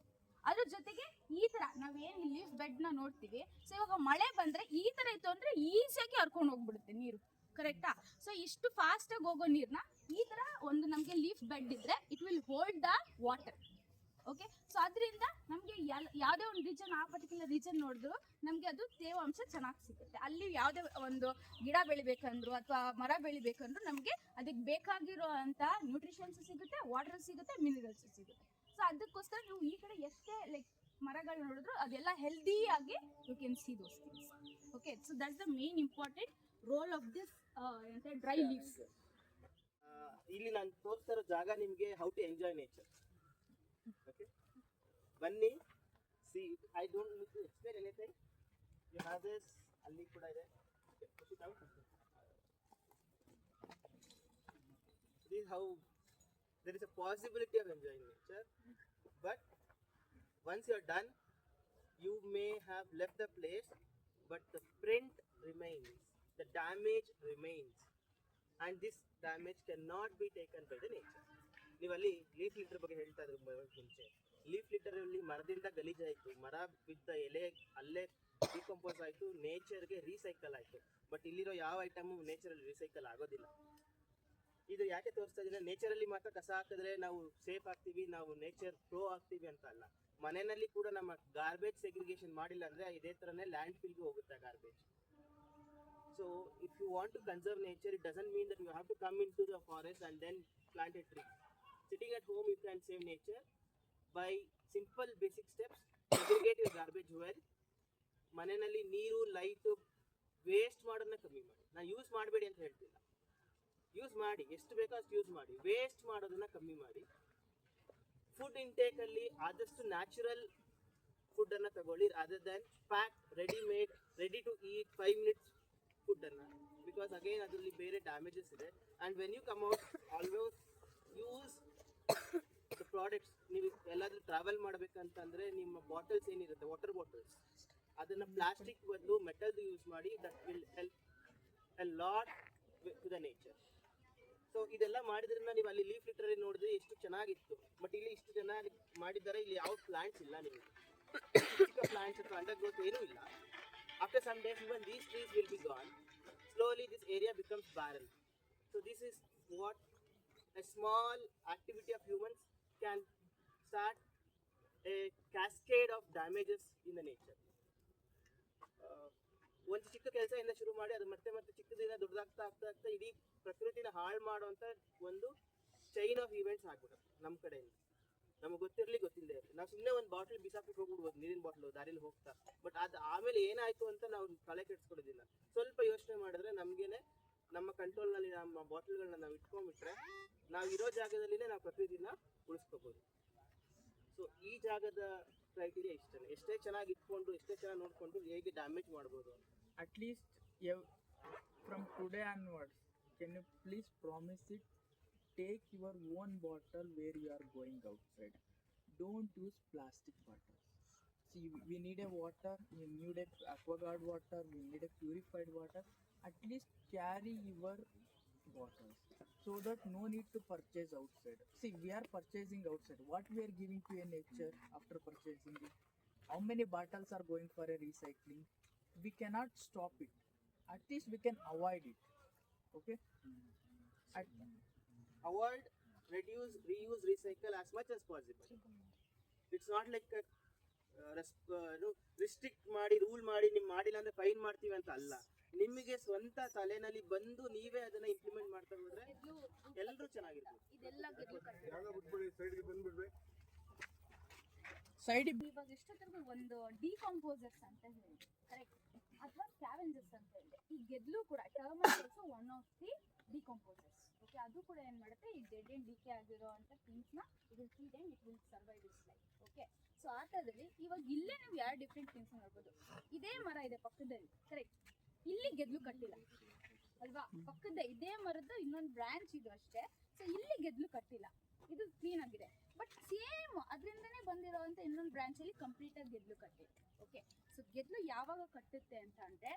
ಅದ್ರ ಜೊತೆಗೆ ಈ ತರ ನಾವೇನ್ ಲೀಫ್ ಬೆಡ್ ನ ನೋಡ್ತೀವಿ, ಸೊ ಇವಾಗ ಮಳೆ ಬಂದ್ರೆ ಈ ತರ ಇತ್ತು ಅಂದ್ರೆ ಈಸಿಯಾಗಿ ಹರ್ಕೊಂಡು ಹೋಗ್ಬಿಡುತ್ತೆ ನೀರು, ಕರೆಕ್ಟಾ. ಸೊ ಇಷ್ಟು ಫಾಸ್ಟ್ ಆಗಿ ಹೋಗೋ ನೀರ್ನ ಈ ತರ ಒಂದು ನಮ್ಗೆ ಲೀಫ್ ಬೆಡ್ ಇದ್ರೆ it will hold the water. Okay, so ಅದರಿಂದ ನಮ್ಗೆ ಯಾವ್ದೇ ಒಂದು ರೀಜನ್, ಆ ಪರ್ಟಿಕ್ಯುಲರ್ ರೀಜನ್ ನೋಡಿದ್ರು ನಮ್ಗೆ ಅದು ತೇವಾಂಶ ಚೆನ್ನಾಗಿ ಸಿಗುತ್ತೆ. ಅಲ್ಲಿ ಯಾವ್ದೇ ಒಂದು ಗಿಡ ಬೆಳಿಬೇಕಂದ್ರು ಅಥವಾ ಮರ ಬೆಳಿಬೇಕಂದ್ರು ನಮ್ಗೆ ಅದಕ್ಕೆ ಬೇಕಾಗಿರೋ ಅಂತ ನ್ಯೂಟ್ರಿಷನ್ಸ್ ಸಿಗುತ್ತೆ, ವಾಟರ್ ಸಿಗುತ್ತೆ, ಮಿನರಲ್ಸ್ ಸಿಗುತ್ತೆ. ಸೊ ಅದಕ್ಕೋಸ್ಕರ ನೀವು ಈ ಕಡೆ ಎಷ್ಟೇ ಮರಗಳು ನೋಡಿದ್ರು ಅದೆಲ್ಲ ಹೆಲ್ದಿ ಆಗಿ you can see those things. Okay, so that's the main important role of this dry leaves. ಇಲ್ಲಿ ನಾನು ತೋರಿಸ್ತಾ ಇರೋ ಜಾಗ ನಿಮಗೆ how to enjoy nature. Okay, ಬನ್ನಿ, see. I don't need to explain anything. You have this, ಅಲ್ಲಿ ಕೂಡ ಇದೆ. Push it out. This is how there is a possibility of enjoying nature, but once you are done, you may have left the place, but the print remains, the damage remains, and this damage cannot be taken by the nature. ನೀವು ಅಲ್ಲಿ leaf litre ಬಗ್ಗೆ ಹೇಳ್ತಾ ಇದ್ರು ಮುಂಚೆ. Leaf litre ಅಲ್ಲಿ ಮರದಿಂದ ಗಲೀಜಾಯಿತು, ಮರ ಬಿದ್ದ ಎಲೆ ಅಲ್ಲೇ ಡಿಕಂಪೋಸ್ ಆಯಿತು, ನೇಚರ್ಗೆ ರೀಸೈಕಲ್ ಆಯಿತು. ಬಟ್ ಇಲ್ಲಿರೋ ಯಾವ ಐಟಮು ನೇಚರಲ್ಲಿ ರೀಸೈಕಲ್ ಆಗೋದಿಲ್ಲ. ಇದು ಯಾಕೆ ತೋರಿಸ್ತಾ ಇದ್ದೀನಿ, ನೇಚರಲ್ಲಿ ಮಾತ್ರ ಕಸ ಹಾಕಿದ್ರೆ ನಾವು ಸೇಫ್ ಆಗ್ತೀವಿ, ನಾವು ನೇಚರ್ ಪ್ರೋ ಆಗ್ತೀವಿ ಅಂತ ಅಲ್ಲ. ಮನೆಯಲ್ಲಿ ಕೂಡ ನಮ್ಮ ಗಾರ್ಬೇಜ್ ಸೆಗ್ರಿಗೇಷನ್ ಮಾಡಿಲ್ಲ ಅಂದರೆ ಇದೇ ಥರನೇ ಲ್ಯಾಂಡ್ ಫಿಲ್ಗೆ ಹೋಗುತ್ತೆ garbage. So if you want to conserve nature, it doesn't mean that you have to come in to the forest and then plant a tree. Sitting at home, you can save nature by simple basic steps. Segregate your garbage well. ಮನೆಯಲ್ಲಿ ನೀರು, light, waste ಮಾಡೋದನ್ನ ಕಮ್ಮಿ ಮಾಡಿ. ನಾನು use ಮಾಡಬೇಡಿ ಅಂತ ಹೇಳ್ತಿಲ್ಲ, use ಮಾಡಿ, ಎಷ್ಟು ಬೇಕೋ ಅಷ್ಟು ಯೂಸ್ ಮಾಡಿ. ವೇಸ್ಟ್ ಮಾಡೋದನ್ನ ಕಮ್ಮಿ ಮಾಡಿ. ಫುಡ್ ಇಂಟೇಕಲ್ಲಿ ಆದಷ್ಟು ನ್ಯಾಚುರಲ್ ಫುಡ್ಡನ್ನು ತಗೊಳ್ಳಿ, other than pack, readymade, ready to eat 5 minutes ಫುಡ್ಡನ್ನು. ಬಿಕಾಸ್ ಅಗೇನ್ ಅದರಲ್ಲಿ ಬೇರೆ ಡ್ಯಾಮೇಜಸ್ ಇದೆ. And when you come out, always use the products. ನೀವು ಎಲ್ಲಾದರೂ ಟ್ರಾವೆಲ್ ಮಾಡಬೇಕಂತಂದರೆ ನಿಮ್ಮ ಬಾಟಲ್ಸ್ ಏನಿರುತ್ತೆ, ವಾಟರ್ ಬಾಟಲ್ಸ್, ಅದನ್ನು ಪ್ಲಾಸ್ಟಿಕ್ ಬದಲು ಮೆಟಲ್ದು ಯೂಸ್ ಮಾಡಿ. That will help a lot to the nature. So ಇದೆಲ್ಲ ಮಾಡಿದ್ರಿಂದ ನೀವು ಅಲ್ಲಿ ಲೀಫ್ ಲಿಟರಲ್ಲಿ ನೋಡಿದ್ರೆ ಎಷ್ಟು ಚೆನ್ನಾಗಿತ್ತು. ಬಟ್ ಇಲ್ಲಿ ಇಷ್ಟು ಚೆನ್ನಾಗಿ ಮಾಡಿದ್ದಾರೆ, ಇಲ್ಲಿ ಯಾವ ಪ್ಲಾಂಟ್ಸ್ ಇಲ್ಲ, ನಿಮಗೆ ಚಿಕ್ಕ ಪ್ಲಾಂಟ್ಸ್ ಅಥವಾ ಅಂಡರ್ ಗ್ರೋತ್ ಏನೂ ಇಲ್ಲ. After some days even these trees will be gone. Slowly this area becomes barren. So this is what a small activity of humans can start a cascade of damages in the nature. ಒಂದು ಚಿಕ್ಕ ಕೆಲಸದಿಂದ ಶುರು ಮಾಡಿ ಅದು ಮತ್ತೆ ಮತ್ತೆ ಚಿಕ್ಕದಿಂದ ದೊಡ್ಡದಾಗ್ತಾ ಆಗ್ತಾ ಆಗ್ತಾ ಇಡೀ ಪ್ರಕೃತಿನ ಹಾಳು ಮಾಡುವಂಥ ಒಂದು ಚೈನ್ ಆಫ್ ಈವೆಂಟ್ಸ್ ಆಗ್ಬಿಡುತ್ತೆ ನಮ್ಮ ಕಡೆಯಿಂದ. ನಮಗೆ ಗೊತ್ತಿರಲಿ ಗೊತ್ತಿಲ್ಲದೆ ನಾವು ಸುಮ್ಮನೆ ಒಂದು ಬಾಟಲ್ ಬಿಸಾಕಕ್ಕೆ ಹೋಗ್ಬಿಡ್ಬೋದು, ನೀರಿನ ಬಾಟ್ಲು ದಾರಿಲಿ ಹೋಗ್ತಾ. ಬಟ್ ಅದು ಆಮೇಲೆ ಏನಾಯಿತು ಅಂತ ನಾವು ತಲೆ ಕೆಡಿಸ್ಕೊಳ್ಳೋದಿಲ್ಲ. ಸ್ವಲ್ಪ ಯೋಚನೆ ಮಾಡಿದ್ರೆ ನಮಗೇನೆ ನಮ್ಮ ಕಂಟ್ರೋಲ್ನಲ್ಲಿ ನಮ್ಮ ಬಾಟಲ್ಗಳನ್ನ ನಾವು ಇಟ್ಕೊಂಡ್ಬಿಟ್ರೆ ನಾವು ಇರೋ ಜಾಗದಲ್ಲಿನೇ ನಾವು ಪ್ರಕೃತಿನ ಉಳಿಸ್ಕೋಬೋದು. ಸೊ ಈ ಜಾಗದ ಕ್ರೈಟೀರಿಯಾ ಇಷ್ಟೇ. ಎಷ್ಟೇ ಚೆನ್ನಾಗಿ ಇಟ್ಕೊಂಡು, ಎಷ್ಟೇ ಚೆನ್ನಾಗಿ ನೋಡಿಕೊಂಡು ಹೇಗೆ ಡ್ಯಾಮೇಜ್ ಮಾಡ್ಬೋದು. At least from today onwards, can you please promise it? Take your own bottle where you are going outside. Don't use plastic bottles. See, we need a water, we need a aquaguard water, we need a purified water. At least carry your bottles so that no need to purchase outside. See, we are purchasing outside. What we are giving to a nature after purchasing it? How many bottles are going for a recycling? We cannot stop it. At least we can avoid it. Okay? Avoid, reduce, reuse, recycle as much as possible. It's not like restrict ಮಾಡಿ, rule ಮಾಡಿ, ನೀವು ಮಾಡಿಲ್ಲ ಅಂದರೆ fine ಮಾಡ್ತೀವಿ ಅಂತ ಅಲ್ಲ. ನಿಮಗೆ ಸ್ವಂತ ತಲೆನಲ್ಲಿ ಬಂದು ನೀವೇ ಅದನ್ನ ಇಂಪ್ಲಿಮೆಂಟ್ ಮಾಡ್ತಾ ಹೋದ್ರೆ ಎಲ್ಲರೂ ಚೆನ್ನಾಗಿರ್ತಾರೆ. ಇವಾಗ ಎಷ್ಟೊತ್ತರೆಗೂ ಒಂದು ಡಿಕಂಪೋಸರ್ಸ್ ಅಂತ ಹೇಳಿ, ಕರೆಕ್ಟ್, ಅಥವಾ ಸ್ಕ್ಯಾವೆಂಜರ್ಸ್ ಅಂತ ಹೇಳಿ. ಈ ಗೆದ್ಲು ಕೂಡ termites also one of the decomposers. Okay, ಅದು ಕೂಡ ಏನ್ ಮಾಡುತ್ತೆ, ಈ ಡೆಡ್ ಟೈಮ್ ಡಿಕೆ ಆಗಿರೋ ಅಂತ ಥಿಂಗ್ಸ್ನ it will feed and it will survive its life. Okay, so ಆ ಥರದಲ್ಲಿ ಇವಾಗ ಇಲ್ಲೇ ನೀವು ಎರಡು ಡಿಫ್ರೆಂಟ್ ಥಿಂಗ್ಸ್ ನೋಡ್ಬೋದು. ಇದೇ ಮರ ಇದೆ ಪಕ್ಕದಲ್ಲಿ, ಕರೆಕ್ಟ್, ಇಲ್ಲಿ ಗೆದ್ಲು ಕಟ್ಟಿಲ್ಲ ಅಲ್ವಾ, ಪಕ್ಕದ ಇದೇ ಮರದ ಇನ್ನೊಂದು ಬ್ರಾಂಚ್ ಇದು ಅಷ್ಟೇ. ಸೊ ಇಲ್ಲಿ ಗೆದ್ಲು ಕಟ್ಟಿಲ್ಲ, ಇದು ಕ್ಲೀನ್ ಆಗಿದೆ. ಬಟ್ ಸೇಮ್ ಅದರಿಂದನೇ ಬಂದಿರೋವಂಥ ಇನ್ನೊಂದು ಬ್ರಾಂಚಲ್ಲಿ ಕಂಪ್ಲೀಟಾಗಿ ಗೆದ್ಲು ಕಟ್ಟಿದೆ. ಓಕೆ, ಸೊ ಗೆದ್ಲು ಯಾವಾಗ ಕಟ್ಟುತ್ತೆ ಅಂತ ಅಂದರೆ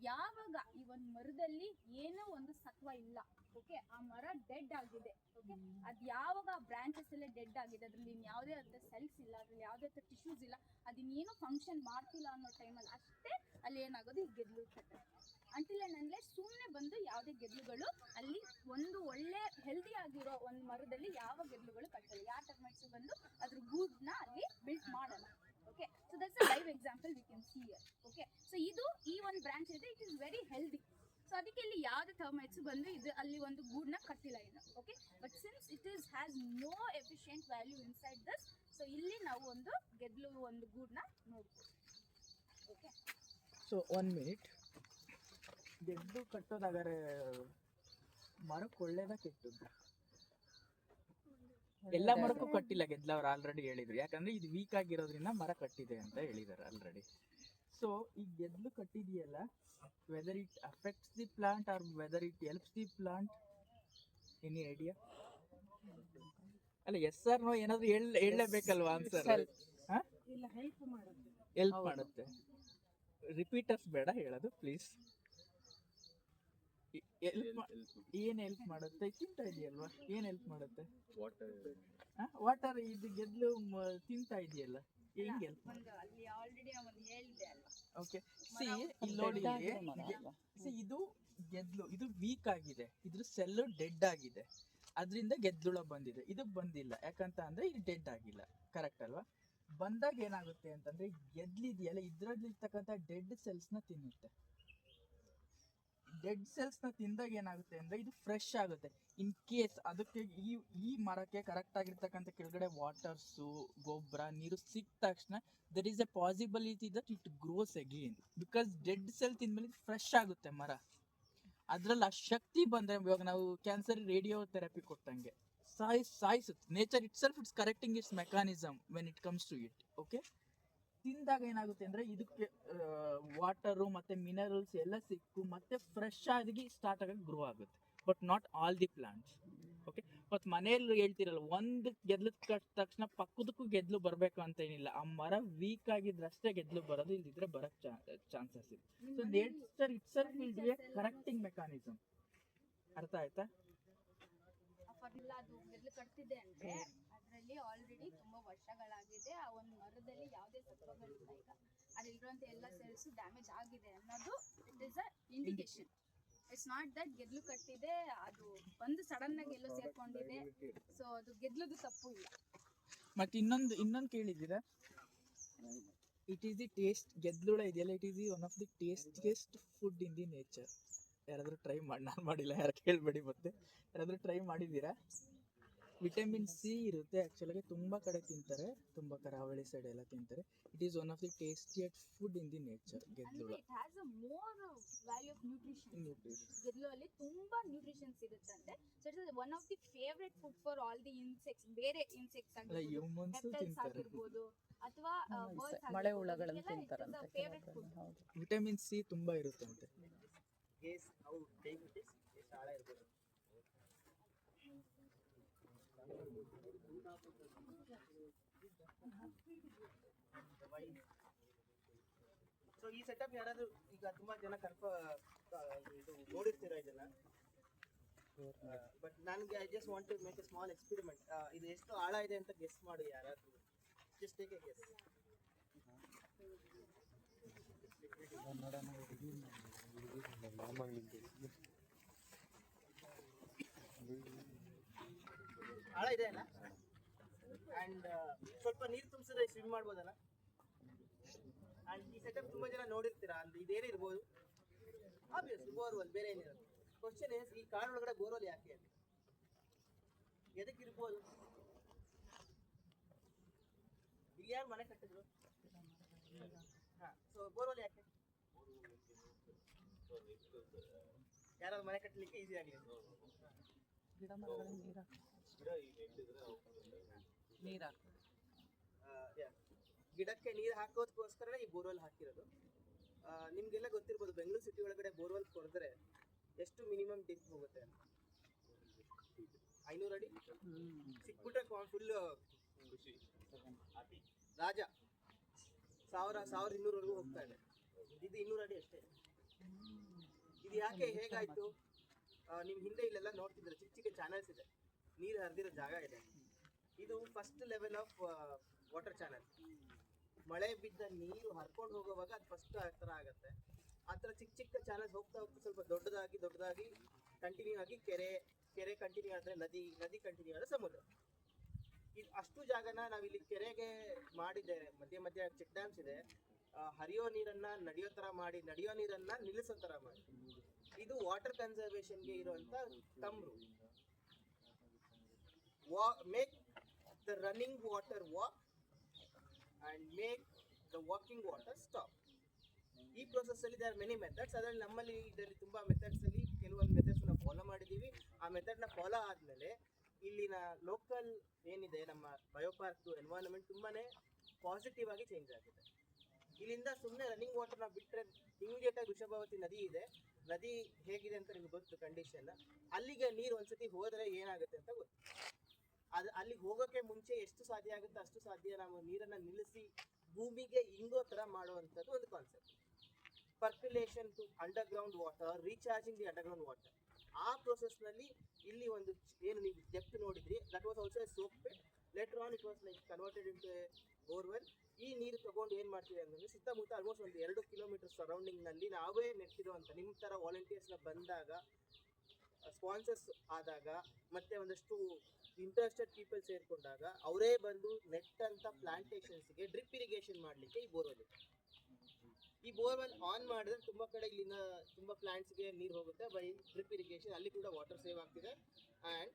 ಯಾವಾಗ ಈ ಒಂದು ಮರದಲ್ಲಿ ಏನೋ ಒಂದು ಸತ್ವ ಇಲ್ಲ. ಓಕೆ, ಆ ಮರ ಡೆಡ್ ಆಗಿದೆ. ಓಕೆ, ಅದು ಯಾವಾಗ ಆ ಬ್ರಾಂಚಸ್ ಎಲ್ಲ ಡೆಡ್ ಆಗಿದೆ, ಅದ್ರಲ್ಲಿ ಯಾವುದೇ ಅಂತ ಸೆಲ್ಸ್ ಇಲ್ಲ, ಅದ್ರಲ್ಲಿ ಯಾವುದೇ ಥರ ಟಿಶ್ಯೂಸ್ ಇಲ್ಲ, ಅದಿನ್ನೇನು ಫಂಕ್ಷನ್ ಮಾಡ್ತಿಲ್ಲ ಅನ್ನೋ ಟೈಮಲ್ಲಿ ಅಷ್ಟೇ ಅಲ್ಲಿ ಏನಾಗೋದು, ಈ ಗೆದ್ಲು ಕಟ್ಟುತ್ತೆ. ಅಂಟಿಲ್ ಆ್ಯಂಡ್ ಅನ್ಲೆಸ್ ಸುಮ್ಮನೆ ಬಂದು ಯಾವುದೇ ಗೆದ್ಲುಗಳು ಅಲ್ಲಿ ಒಂದು ಒಳ್ಳೆ ಹೆಲ್ದಿ ಆಗಿರೋ ಒಂದು ಮರದಲ್ಲಿ ಯಾವ ಗೆದ್ಲುಗಳು ಕಟ್ಟಲ್ಲ, ಯಾವ ಟರ್ಮೈಟ್ಸ್ ಬಂದು ಅದ್ರ ಗೂಡ್ನ ಅಲ್ಲಿ ಬಿಲ್ಟ್ ಮಾಡಲ್ಲ. Okay, so that's a live example we can see here. Okay, so ಇದು ಈ ಒಂದು ಬ್ರಾಂಚ್ ಇದೆ, it is very healthy. So ಅದಕ್ಕೆ ಇಲ್ಲಿ ಯಾವುದೇ ಟರ್ಮೈಟ್ಸ್ ಬಂದು ಇದು ಅಲ್ಲಿ ಒಂದು ಗೂಡ್ನ ಕಟ್ಟಿಲ್ಲ ಇನ್ನು. Okay, but since it is has no efficient value inside this, so ಇಲ್ಲಿ ನಾವು ಒಂದು ಗೆದ್ಲು ಒಂದು ಗೂಡ್ನ ನೋಡ್ಬೋದು. ಓಕೆ, ಸೊ 1 minute, ಗೆದ್ದು ಕಟ್ಟೋದಾಗಾರೆ ಮರಕ್ಕೆ ಒಳ್ಳೇದ ಕೆಟ್ಟದ್ದು? ಎಲ್ಲ ಮರಕ್ಕೂ ಕಟ್ಟಿಲ್ಲ ಗೆದ್ಲು, ಅವ್ರು ಆಲ್ರೆಡಿ ಹೇಳಿದ್ರು. ಯಾಕಂದ್ರೆ ಇದು ವೀಕ್ ಆಗಿರೋದ್ರಿಂದ ಮರ ಕಟ್ಟಿದೆ ಅಂತ ಹೇಳಿದ್ದಾರೆ ಆಲ್ರೆಡಿ. ಸೊ ಈ ಗೆದ್ಲು ಕಟ್ಟಿದೆಯಲ್ಲ, whether it affects the plant or whether it helps the plant, any idea? ಅಲ್ಲ, ಎಸ್ ಆರ್ ನೋ ಏನಾದ್ರು ಹೇಳಲೇಬೇಕಲ್ವಾ ಆನ್ಸರ್? ಇಲ್ಲ, ಹೆಲ್ಪ್ ಮಾಡುತ್ತೆ. ಹೆಲ್ಪ್ ಮಾಡುತ್ತೆ. ರಿಪೀಟರ್ಸ್ ಬೇಡ ಹೇಳೋದು ಪ್ಲೀಸ್. ಏನ್ ಹೆಲ್ಪ್ ಮಾಡುತ್ತೆ? ತಿಂತಾ ಇದೆಯಲ್ವಾ, ಏನ್ ಹೆಲ್ಪ್ ಮಾಡುತ್ತೆ? ವಾಟರ್ ಇದು ಗೆದ್ಲು ತಿಂತಾ ಇದೆಯಲ್ಲ, ಹೆಂಗ್ ಹೆಲ್ಪ್ ಮಾಡುತ್ತೆ? ಒಂದು ಅಲ್ಲಿ ಆಲ್ರೆಡಿ ಒಂದು ಹೇಳಿದೆ ಅಲ್ವಾ. ಓಕೆ, ಸಿ ಇಲ್ಲಿ ನೋಡಿ, ಸಿ ಇದು ಗೆದ್ಲು, ಇದು ವೀಕ್ ಆಗಿದೆ, ಇದ್ರ ಸೆಲ್ ಡೆಡ್ ಆಗಿದೆ, ಅದರಿಂದ ಗೆದ್ಲುಳ ಬಂದಿದೆ. ಇದಕ್ಕೆ ಬಂದಿಲ್ಲ, ಯಾಕಂತ ಅಂದ್ರೆ ಇದು ಡೆಡ್ ಆಗಿಲ್ಲ, ಕರೆಕ್ಟ್ ಅಲ್ವಾ? ಬಂದಾಗ ಏನಾಗುತ್ತೆ ಅಂತಂದ್ರೆ ಗೆದ್ಲಿದೆಯಲ್ಲ, ಇದ್ರಲ್ಲಿರ್ತಕ್ಕಂಥ ಡೆಡ್ ಸೆಲ್ಸ್ನ ತಿನ್ನುತ್ತೆ. ಡೆಡ್ ಸೆಲ್ಸ್ನ ತಿಂದಾಗ ಏನಾಗುತ್ತೆ ಅಂದ್ರೆ ಇದು ಫ್ರೆಶ್ ಆಗುತ್ತೆ. ಇನ್ ಕೇಸ್ ಅದಕ್ಕೆ ಈ ಮರಕ್ಕೆ ಕರೆಕ್ಟ್ ಆಗಿರ್ತಕ್ಕಂಥ ಕೆಳಗಡೆ ವಾಟರ್ಸು, ಗೊಬ್ಬರ, ನೀರು ಸಿಕ್ಕ ತಕ್ಷಣ there is a possibility that it grows again, because dead cell ತಿಂದ್ಮೇಲೆ ಫ್ರೆಶ್ ಆಗುತ್ತೆ ಮರ. ಅದ್ರಲ್ಲಿ ಆ ಶಕ್ತಿ ಬಂದ್ರೆ, ಇವಾಗ ನಾವು ಕ್ಯಾನ್ಸರ್ ರೇಡಿಯೋ ಥೆರಪಿ ಕೊಟ್ಟಂಗೆ ಸಾಯಿಸುತ್ತೆ. Nature itself its correcting its mechanism when it comes to it. Okay, ತಿಂದಾಗ ಏನಾಗುತ್ತೆ ಅಂದ್ರೆ ಇದಕ್ಕೆ ವಾಟರು ಮತ್ತೆ ಮಿನರಲ್ಸ್ ಎಲ್ಲ ಸಿಕ್ಕು ಮತ್ತೆ ಫ್ರೆಶ್ ಆಗಿ ಸ್ಟಾರ್ಟ್ ಆಗಿ ಗ್ರೋ ಆಗುತ್ತೆ. But not all the plants. Okay, ಮತ್ತು ಮನೆಯಲ್ಲಿ ಹೇಳ್ತಿರಲ್ಲ, ಒಂದು ಗೆದ್ಲು ಕಟ್ಟ ತಕ್ಷಣ ಪಕ್ಕದಕ್ಕೂ ಗೆದ್ಲು ಬರಬೇಕು ಅಂತ ಏನಿಲ್ಲ. ಆ ಮರ ವೀಕ್ ಆಗಿದ್ರಷ್ಟೇ ಗೆದ್ಲು ಬರೋದು, ಇಲ್ದಿದ್ರೆ ಬರೋಕ್ಕೆ ಚಾನ್ಸಸ್ ಇದೆ. So nature itself will be A correcting mechanism. ಅರ್ಥ ಆಯ್ತಾ? ಇಲ್ಲ, ಅದು ಗೆದ್ಲು ಕಟ್ತಿದೆ ಅಂದ್ರೆ ಅದರಲ್ಲಿ ಆಲ್ರೆಡಿ ತುಂಬಾ ವರ್ಷಗಳಾಗಿದೆ, ಆ ಒಂದು ಮರದಲ್ಲಿ ಯಾವುದೇ ಸತ್ವಗಳಿಲ್ಲ, ಈಗ ಅಲ್ಲಿರುವಂತ ಎಲ್ಲ ಸೆಲ್ಸ್ ಡ್ಯಾಮೇಜ್ ಆಗಿದೆ ಅನ್ನೋದು it is a indication. It's not that ಗೆದ್ಲು ಕಟ್ಟಿದೆ, ಅದು ಬಂದು ಸಡನ್ ಆಗಿ ಎಲ್ಲೋ ಸೇರ್ಕೊಂಡಿದೆ, ಸೊ ಅದು ಗೆದ್ಲದು ತಪ್ಪು ಇಲ್ಲ. ಮತ್ತೆ ಇನ್ನೊಂದು ಕೇಳಿದ್ದೀರಾ? ಇಟ್ ಈಸ್ ದಿ ಟೇಸ್ಟ್, ಗೆದ್ಲುಳ ಇದೆಯಲ್ಲ, it is the one of the tastiest food in the nature. ಯಾರಾದರೂ ಟ್ರೈ ಮಾಡಿ? ನಾನು ಮಾಡಿಲ್ಲ, ಯಾರು ಕೇಳಬೇಡಿ. ಮತ್ತೆ ಯಾರಾದರೂ ಟ್ರೈ ಮಾಡಿದ್ದೀರಾ? ವಿಟಮಿನ್ ಸಿ ಇರುತ್ತೆ, ಆ್ಯಕ್ಚುಲಾಗಿ ತುಂಬ ಕಡೆ ತಿಂತಾರೆ, ತುಂಬ ಕರಾವಳಿ ಸೈಡ್ ಎಲ್ಲ ತಿಂತಾರೆ. It is one of the tastiest food in the nature, ಗೆದ್ಲುಳ. It has a more value of nutrition. ಗೆದ್ಲು ಅಲ್ಲಿ ತುಂಬಾ ನ್ಯೂಟ್ರಿಷನ್ಸ್ ಇರುತ್ತಂತೆ. So it is one of the favourite food for all the insects. ಬೇರೆ insects ಆಗಿರ್ಬೋದು ಅಥವಾ ಮಳೆ ಹುಳಗಳನ್ನು ತಿಂತಾರಂತೆ. Favourite food. ವಿಟಮಿನ್ ಸಿ ತುಂಬ ಇರುತ್ತಂತೆ. Guess how big it is? ಎಷ್ಟು ಆಳ ಇರ್ಬೋದು? ಸೊ ಈ ಸೆಟಪ್ ಯಾರಾದ್ರೂ ಈಗ ತುಂಬಾ ಜನ ಇದು ನೋಡಿರ್ತೀರಾ ಇದನ್ನ, ಬಟ್ ನನಗೆ I just want to make a small experiment. ಇದು ಎಷ್ಟು ಆಳ ಇದೆ ಅಂತ ಗೆಸ್ ಮಾಡಿ ಯಾರಾದ್ರೂ. Just take a guess. ಆಳ ಇದೆ ಅಲ್ಲ? ಅಂಡ್ ಸ್ವಲ್ಪ ನೀರು ತುಂಬಿಸಿದ್ರೆ ಸ್ವಿಮ್ ಮಾಡ್ಬೋದಲ್ಲ? ಅಂಡ್ ಈ ಸೆಟಪ್ ತುಂಬಾ ಜನ ನೋಡಿರ್ತೀರಾ. ಅಂದ್ರೆ ಇದೇನಿರ್ಬೋದು? ಆಬ್ವಿಯಸ್ ಬೋರ್ವೆಲ್, ಬೇರೆ ಏನಿರೋದು. ಕ್ವಶನ್ ಇಸ್, ಈ ಕಾಡ್ ಒಳಗಡೆ ಬೋರ್ವೆಲ್ ಯಾಕೆ ಅಂತ. ಎದಕ್ಕೆ ಇರ್ಬೋದು? ಇಲ್ಲಿ ಯಾರು ಮನೆ ಕಟ್ಟಿದ್ರು? ಸೊ ಬೋರ್ವೆಲ್ ಯಾಕೆ? ಯಾರಾದ್ರು ಮನೆ ಕಟ್ಟಲಿಕ್ಕೆ ಈಸಿ ಆಗಲಿ. ಗಿಡ ಮರಗಳಿಗೆ ನೀರು ನೀರು ಗಿಡಕ್ಕೆ ನೀರು ಹಾಕೋದಕ್ಕೋಸ್ಕರ ಈ ಬೋರ್ವೆಲ್ ಹಾಕಿರೋದು. ನಿಮ್ಗೆಲ್ಲ ಗೊತ್ತಿರ್ಬೋದು, ಬೆಂಗಳೂರು ಸಿಟಿ ಒಳಗಡೆ ಬೋರ್ವೆಲ್ ಕೊರೆದ್ರೆ ಎಷ್ಟು ಮಿನಿಮಮ್ ಡಿಪ್ ಹೋಗುತ್ತೆ ಅಂತ. 500 ಅಡಿ ಸಿಕ್ಬಿಟ್ರೆ ಫುಲ್ ರಾಜ. 1200ವರೆಗೂ ಹೋಗ್ತಾ ಇದೆ. ಇದು 200 ಅಡಿ ಅಷ್ಟೇ. ಇದು ಯಾಕೆ ಹೇಗಾಯ್ತು? ನಿಮ್ ಹಿಂದೆ ಇಲ್ಲೆಲ್ಲ ನೋಡ್ತಿದ್ರೆ ಚಿಕ್ಕ ಚಿಕ್ಕ ಚಾನಲ್ಸ್ ಇದೆ, ನೀರು ಹರಿದಿರೋ ಜಾಗ ಇದೆ. ಇದು first level of water channel. ಮಳೆ ಬಿದ್ದ ನೀರು ಹರ್ಕೊಂಡು ಹೋಗುವಾಗ ಅದು ಫಸ್ಟ್ ಆ ಥರ ಆಗುತ್ತೆ. ಆ ಥರ ಚಿಕ್ಕ ಚಿಕ್ಕ ಚಾನಲ್ಸ್ ಹೋಗ್ತಾ ಹೋಗ್ತಾ ಸ್ವಲ್ಪ ದೊಡ್ಡದಾಗಿ ಕಂಟಿನ್ಯೂ ಆಗಿ ಕೆರೆ ಕಂಟಿನ್ಯೂ ಆದರೆ ನದಿ ಕಂಟಿನ್ಯೂ ಆದರೆ ಸಮುದ್ರ. ಇದು ಅಷ್ಟು ಜಾಗನ ನಾವಿಲ್ಲಿ ಕೆರೆಗೆ ಮಾಡಿದ್ದೇವೆ. ಮಧ್ಯ ಚೆಕ್ ಡ್ಯಾಮ್ಸ್ ಇದೆ. ಹರಿಯೋ ನೀರನ್ನ ನಡೆಯೋ ಥರ ಮಾಡಿ, ನಡೆಯೋ ನೀರನ್ನ ನಿಲ್ಲಿಸೋ ಥರ ಮಾಡಿ. ಇದು ವಾಟರ್ ಕನ್ಸರ್ವೇಷನ್ಗೆ ಇರುವಂಥ ತಮ್ರು. Make the running water walk and make the walking water stop. ಈ ಪ್ರೋಸೆಸ್ ಅಲ್ಲಿ there are many methods. ಅದರಲ್ಲಿ ನಮ್ಮಲ್ಲಿ ಇದರಲ್ಲಿ ತುಂಬಾ ಮೆಥಡ್ಸ್ ಅಲ್ಲಿ ಕೆಲವೊಂದು ಮೆಥಡ್ಸ್ ನಾವು ಫಾಲೋ ಮಾಡಿದ್ದೀವಿ. ಆ ಮೆಥಡ್ನ ಫಾಲೋ ಆದಮೇಲೆ ಇಲ್ಲಿನ ಲೋಕಲ್ ಏನಿದೆ ನಮ್ಮ ಬಯೋಪಾರ್ಕ್ ಎನ್ವೈರನ್ಮೆಂಟ್ ತುಂಬಾನೇ ಪಾಸಿಟಿವ್ ಆಗಿ ಚೇಂಜ್ ಆಗಿದೆ. ಇಲ್ಲಿಂದ ಸುಮ್ಮನೆ ರನ್ನಿಂಗ್ ವಾಟರ್ನ ಬಿಟ್ಟರೆ ಇಮಿಡಿಯೇಟ್ ಆಗಿ ವೃಷಭಾವತಿ ನದಿ ಇದೆ. ನದಿ ಹೇಗಿದೆ ಅಂತ ನಿಮ್ಗೆ ಗೊತ್ತು ಕಂಡೀಷನ್. ಅಲ್ಲಿಗೆ ನೀರು ಒಂದ್ಸತಿ ಹೋದರೆ ಏನಾಗುತ್ತೆ ಅಂತ ಗೊತ್ತು. ಅದು ಅಲ್ಲಿಗೆ ಹೋಗೋಕ್ಕೆ ಮುಂಚೆ ಎಷ್ಟು ಸಾಧ್ಯ ಆಗುತ್ತೆ ಅಷ್ಟು ಸಾಧ್ಯ ನಾವು ನೀರನ್ನು ನಿಲ್ಲಿಸಿ ಭೂಮಿಗೆ ಇಂಗೋ ಥರ ಮಾಡುವಂಥದ್ದು ಒಂದು concept. Percolation to underground water, recharging the underground water. ಆ ಪ್ರೊಸೆಸ್ನಲ್ಲಿ ಇಲ್ಲಿ ಒಂದು ಏನು ನೀವು ಡೆಪ್ತ್ ನೋಡಿದ್ರಿ, that was also a soap pit. Later on it was like converted into a borewell. ಈ ನೀರು ತಗೊಂಡು ಏನು ಮಾಡ್ತೀವಿ ಅಂದರೆ ಸುತ್ತಮುತ್ತ ಆಲ್ಮೋಸ್ಟ್ ಒಂದು 2 ಕಿಲೋಮೀಟರ್ ಸರೌಂಡಿಂಗ್ನಲ್ಲಿ ನಾವೇ ನೆಟ್ಟಿರುವಂಥ ನಿಮ್ಮ ಥರ ವಾಲಂಟಿಯರ್ಸ್ನ ಬಂದಾಗ, ಸ್ಪಾನ್ಸರ್ಸ್ ಆದಾಗ, ಮತ್ತು ಒಂದಷ್ಟು ಇಂಟ್ರೆಸ್ಟೆಡ್ ಪೀಪಲ್ ಸೇರಿಕೊಂಡಾಗ ಅವರೇ ಬಂದು ನೆಟ್ಟಂಥ ಪ್ಲಾಂಟೇಶನ್ಸ್ಗೆ ಡ್ರಿಪ್ ಇರಿಗೇಷನ್ ಮಾಡಲಿಕ್ಕೆ ಈ ಬೋರ್ವೆಲ್ ಆನ್ ಮಾಡಿದ್ರೆ ತುಂಬ ಕಡೆ ಇಲ್ಲಿನ ತುಂಬ ಪ್ಲಾಂಟ್ಸ್ಗೆ ನೀರು ಹೋಗುತ್ತೆ. ಬೈ ಡ್ರಿಪ್ ಇರಿಗೇಷನ್ ಅಲ್ಲಿ ಕೂಡ ವಾಟರ್ ಸೇವ್ ಆಗ್ತಿದೆ. ಆ್ಯಂಡ್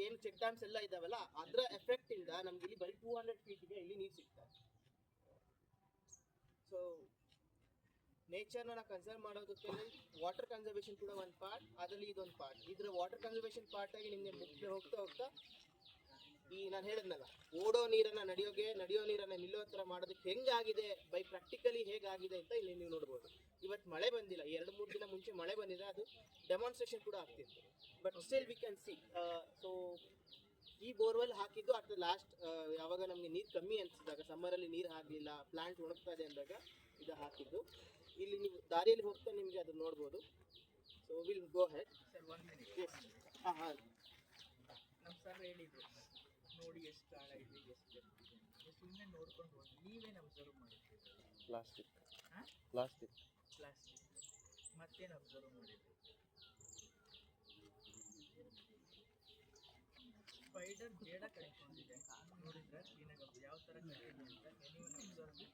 ಏನು ಚೆಕ್ ಡ್ಯಾಮ್ಸ್ ಎಲ್ಲ ಇದಾವಲ್ಲ ಅದರ ಎಫೆಕ್ಟಿಂದ ನಮ್ಗೆ ಇಲ್ಲಿ ಬರೀ 200 ಫೀಟ್ಗೆ ಇಲ್ಲಿ ನೀರು ಸಿಗ್ತದೆ. ಸೊ ನೇಚರ್ನ ನಾವು ಕನ್ಸರ್ವ್ ಮಾಡೋದಕ್ಕೆ ವಾಟರ್ ಕನ್ಸರ್ವೇಷನ್ ಕೂಡ ಒಂದು ಪಾರ್ಟ್, ಅದರಲ್ಲಿ ಇದೊಂದು ಪಾರ್ಟ್. ಇದರ ವಾಟರ್ ಕನ್ಸರ್ವೇಷನ್ ಪಾರ್ಟ್ ಆಗಿ ನಿಮಗೆ ಮುಖ್ಯ ಹೋಗ್ತಾ ಈ ನಾನು ಹೇಳಿದ್ನಲ್ಲ, ಓಡೋ ನೀರನ್ನು ನಡೆಯೋ ನೀರನ್ನು ನಿಲ್ಲೋ ಥರ ಮಾಡೋದಕ್ಕೆ ಹೆಂಗಾಗಿದೆ, ಬೈ ಪ್ರಾಕ್ಟಿಕಲಿ ಹೇಗಾಗಿದೆ ಅಂತ ಇಲ್ಲಿ ನೀವು ನೋಡ್ಬೋದು. ಇವತ್ತು ಮಳೆ ಬಂದಿಲ್ಲ, 2-3 ದಿನ ಮುಂಚೆ ಮಳೆ ಬಂದಿದೆ, ಅದು ಡೆಮಾನ್ಸ್ಟ್ರೇಷನ್ ಕೂಡ ಆಗ್ತಿತ್ತು. But still we can see. So ಈ ಬೋರ್ವೆಲ್ ಹಾಕಿದ್ದು ಅಟ್ ದ ಲಾಸ್ಟ್ ಯಾವಾಗ ನಮಗೆ ನೀರು ಕಮ್ಮಿ ಅನಿಸಿದಾಗ, ಸಮ್ಮರಲ್ಲಿ ನೀರು ಹಾಕಲಿಲ್ಲ, ಪ್ಲಾಂಟ್ ಒಣಗ್ತಾ ಇದೆ ಅಂದಾಗ ಇದು ಹಾಕಿದ್ದು. ಇಲ್ಲಿ ನೀವು ದಾರಿಯಲ್ಲಿ ಹೋಗ್ತಾ ನಿಮಗೆ ಅದು ನೋಡ್ಬೋದು. So will go head. Sir 1 minute. Yes. ಹಾಂ ನಮ್ಮ ಸರ್ ಹೇಳಿದ್ರು ನೋಡಿ ಎಷ್ಟು ಆಳ ಇದೆ, ಎಷ್ಟು ಸುಮ್ಮನೆ ನೋಡ್ಕೊಂಡು ಹೋಗಿ ನೀವೇನು ಅಬ್ಸರ್ವ್ ಮಾಡಿದ್ರಿ? ಪ್ಲಾಸ್ಟಿಕ್ ಮತ್ತೇನು ಅಬ್ಸರ್ವ್ ಮಾಡಿದ್ರಿ? ಸ್ಪೈಡರ್ ಜೇಡ ಕಟ್ಕೊಂಡಿದೆ ನೋಡಿದ್ರೆ ಕ್ಲೀನಾಗಿ ಯಾವ ಥರ ಕಟ್ಟಿದೆ ಅಂತ ಎನಿವನ್ ಅಬ್ಸರ್ವ್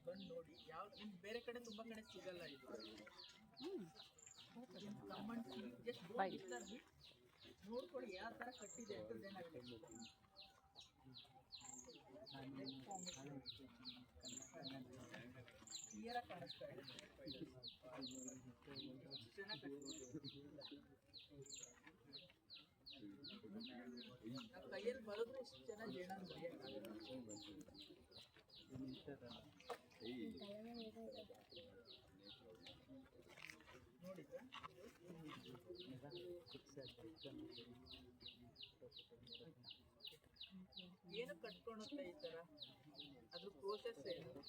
ಬಂದು ನೋಡಿ. ನಿಮ್ಗೆ ಬೇರೆ ಕಡೆ ತುಂಬ ಕಡೆ ಸಿಗಲ್ಲ ಇದು. ನೋಡ್ಕೊಳ್ಳಿ ಯಾವ ಥರ ಕಟ್ಟಿದೆ ಅಂತ ಕ್ಲಿಯರಾಗಿ ಕಾಣಿಸ್ತಾ ಇದೆ. ಕೈಯಲ್ಲಿ ಬರೋದ್ರೆ ಇಷ್ಟು ಚೆನ್ನಾಗಿ ಜೇಡ ನೋಡಿದ್ರೆ ಏನು ಕಟ್ಕೊಳುತ್ತೆ ಈ ಥರ? ಅದ್ರ ಪ್ರೋಸೆಸ್ ಏನು?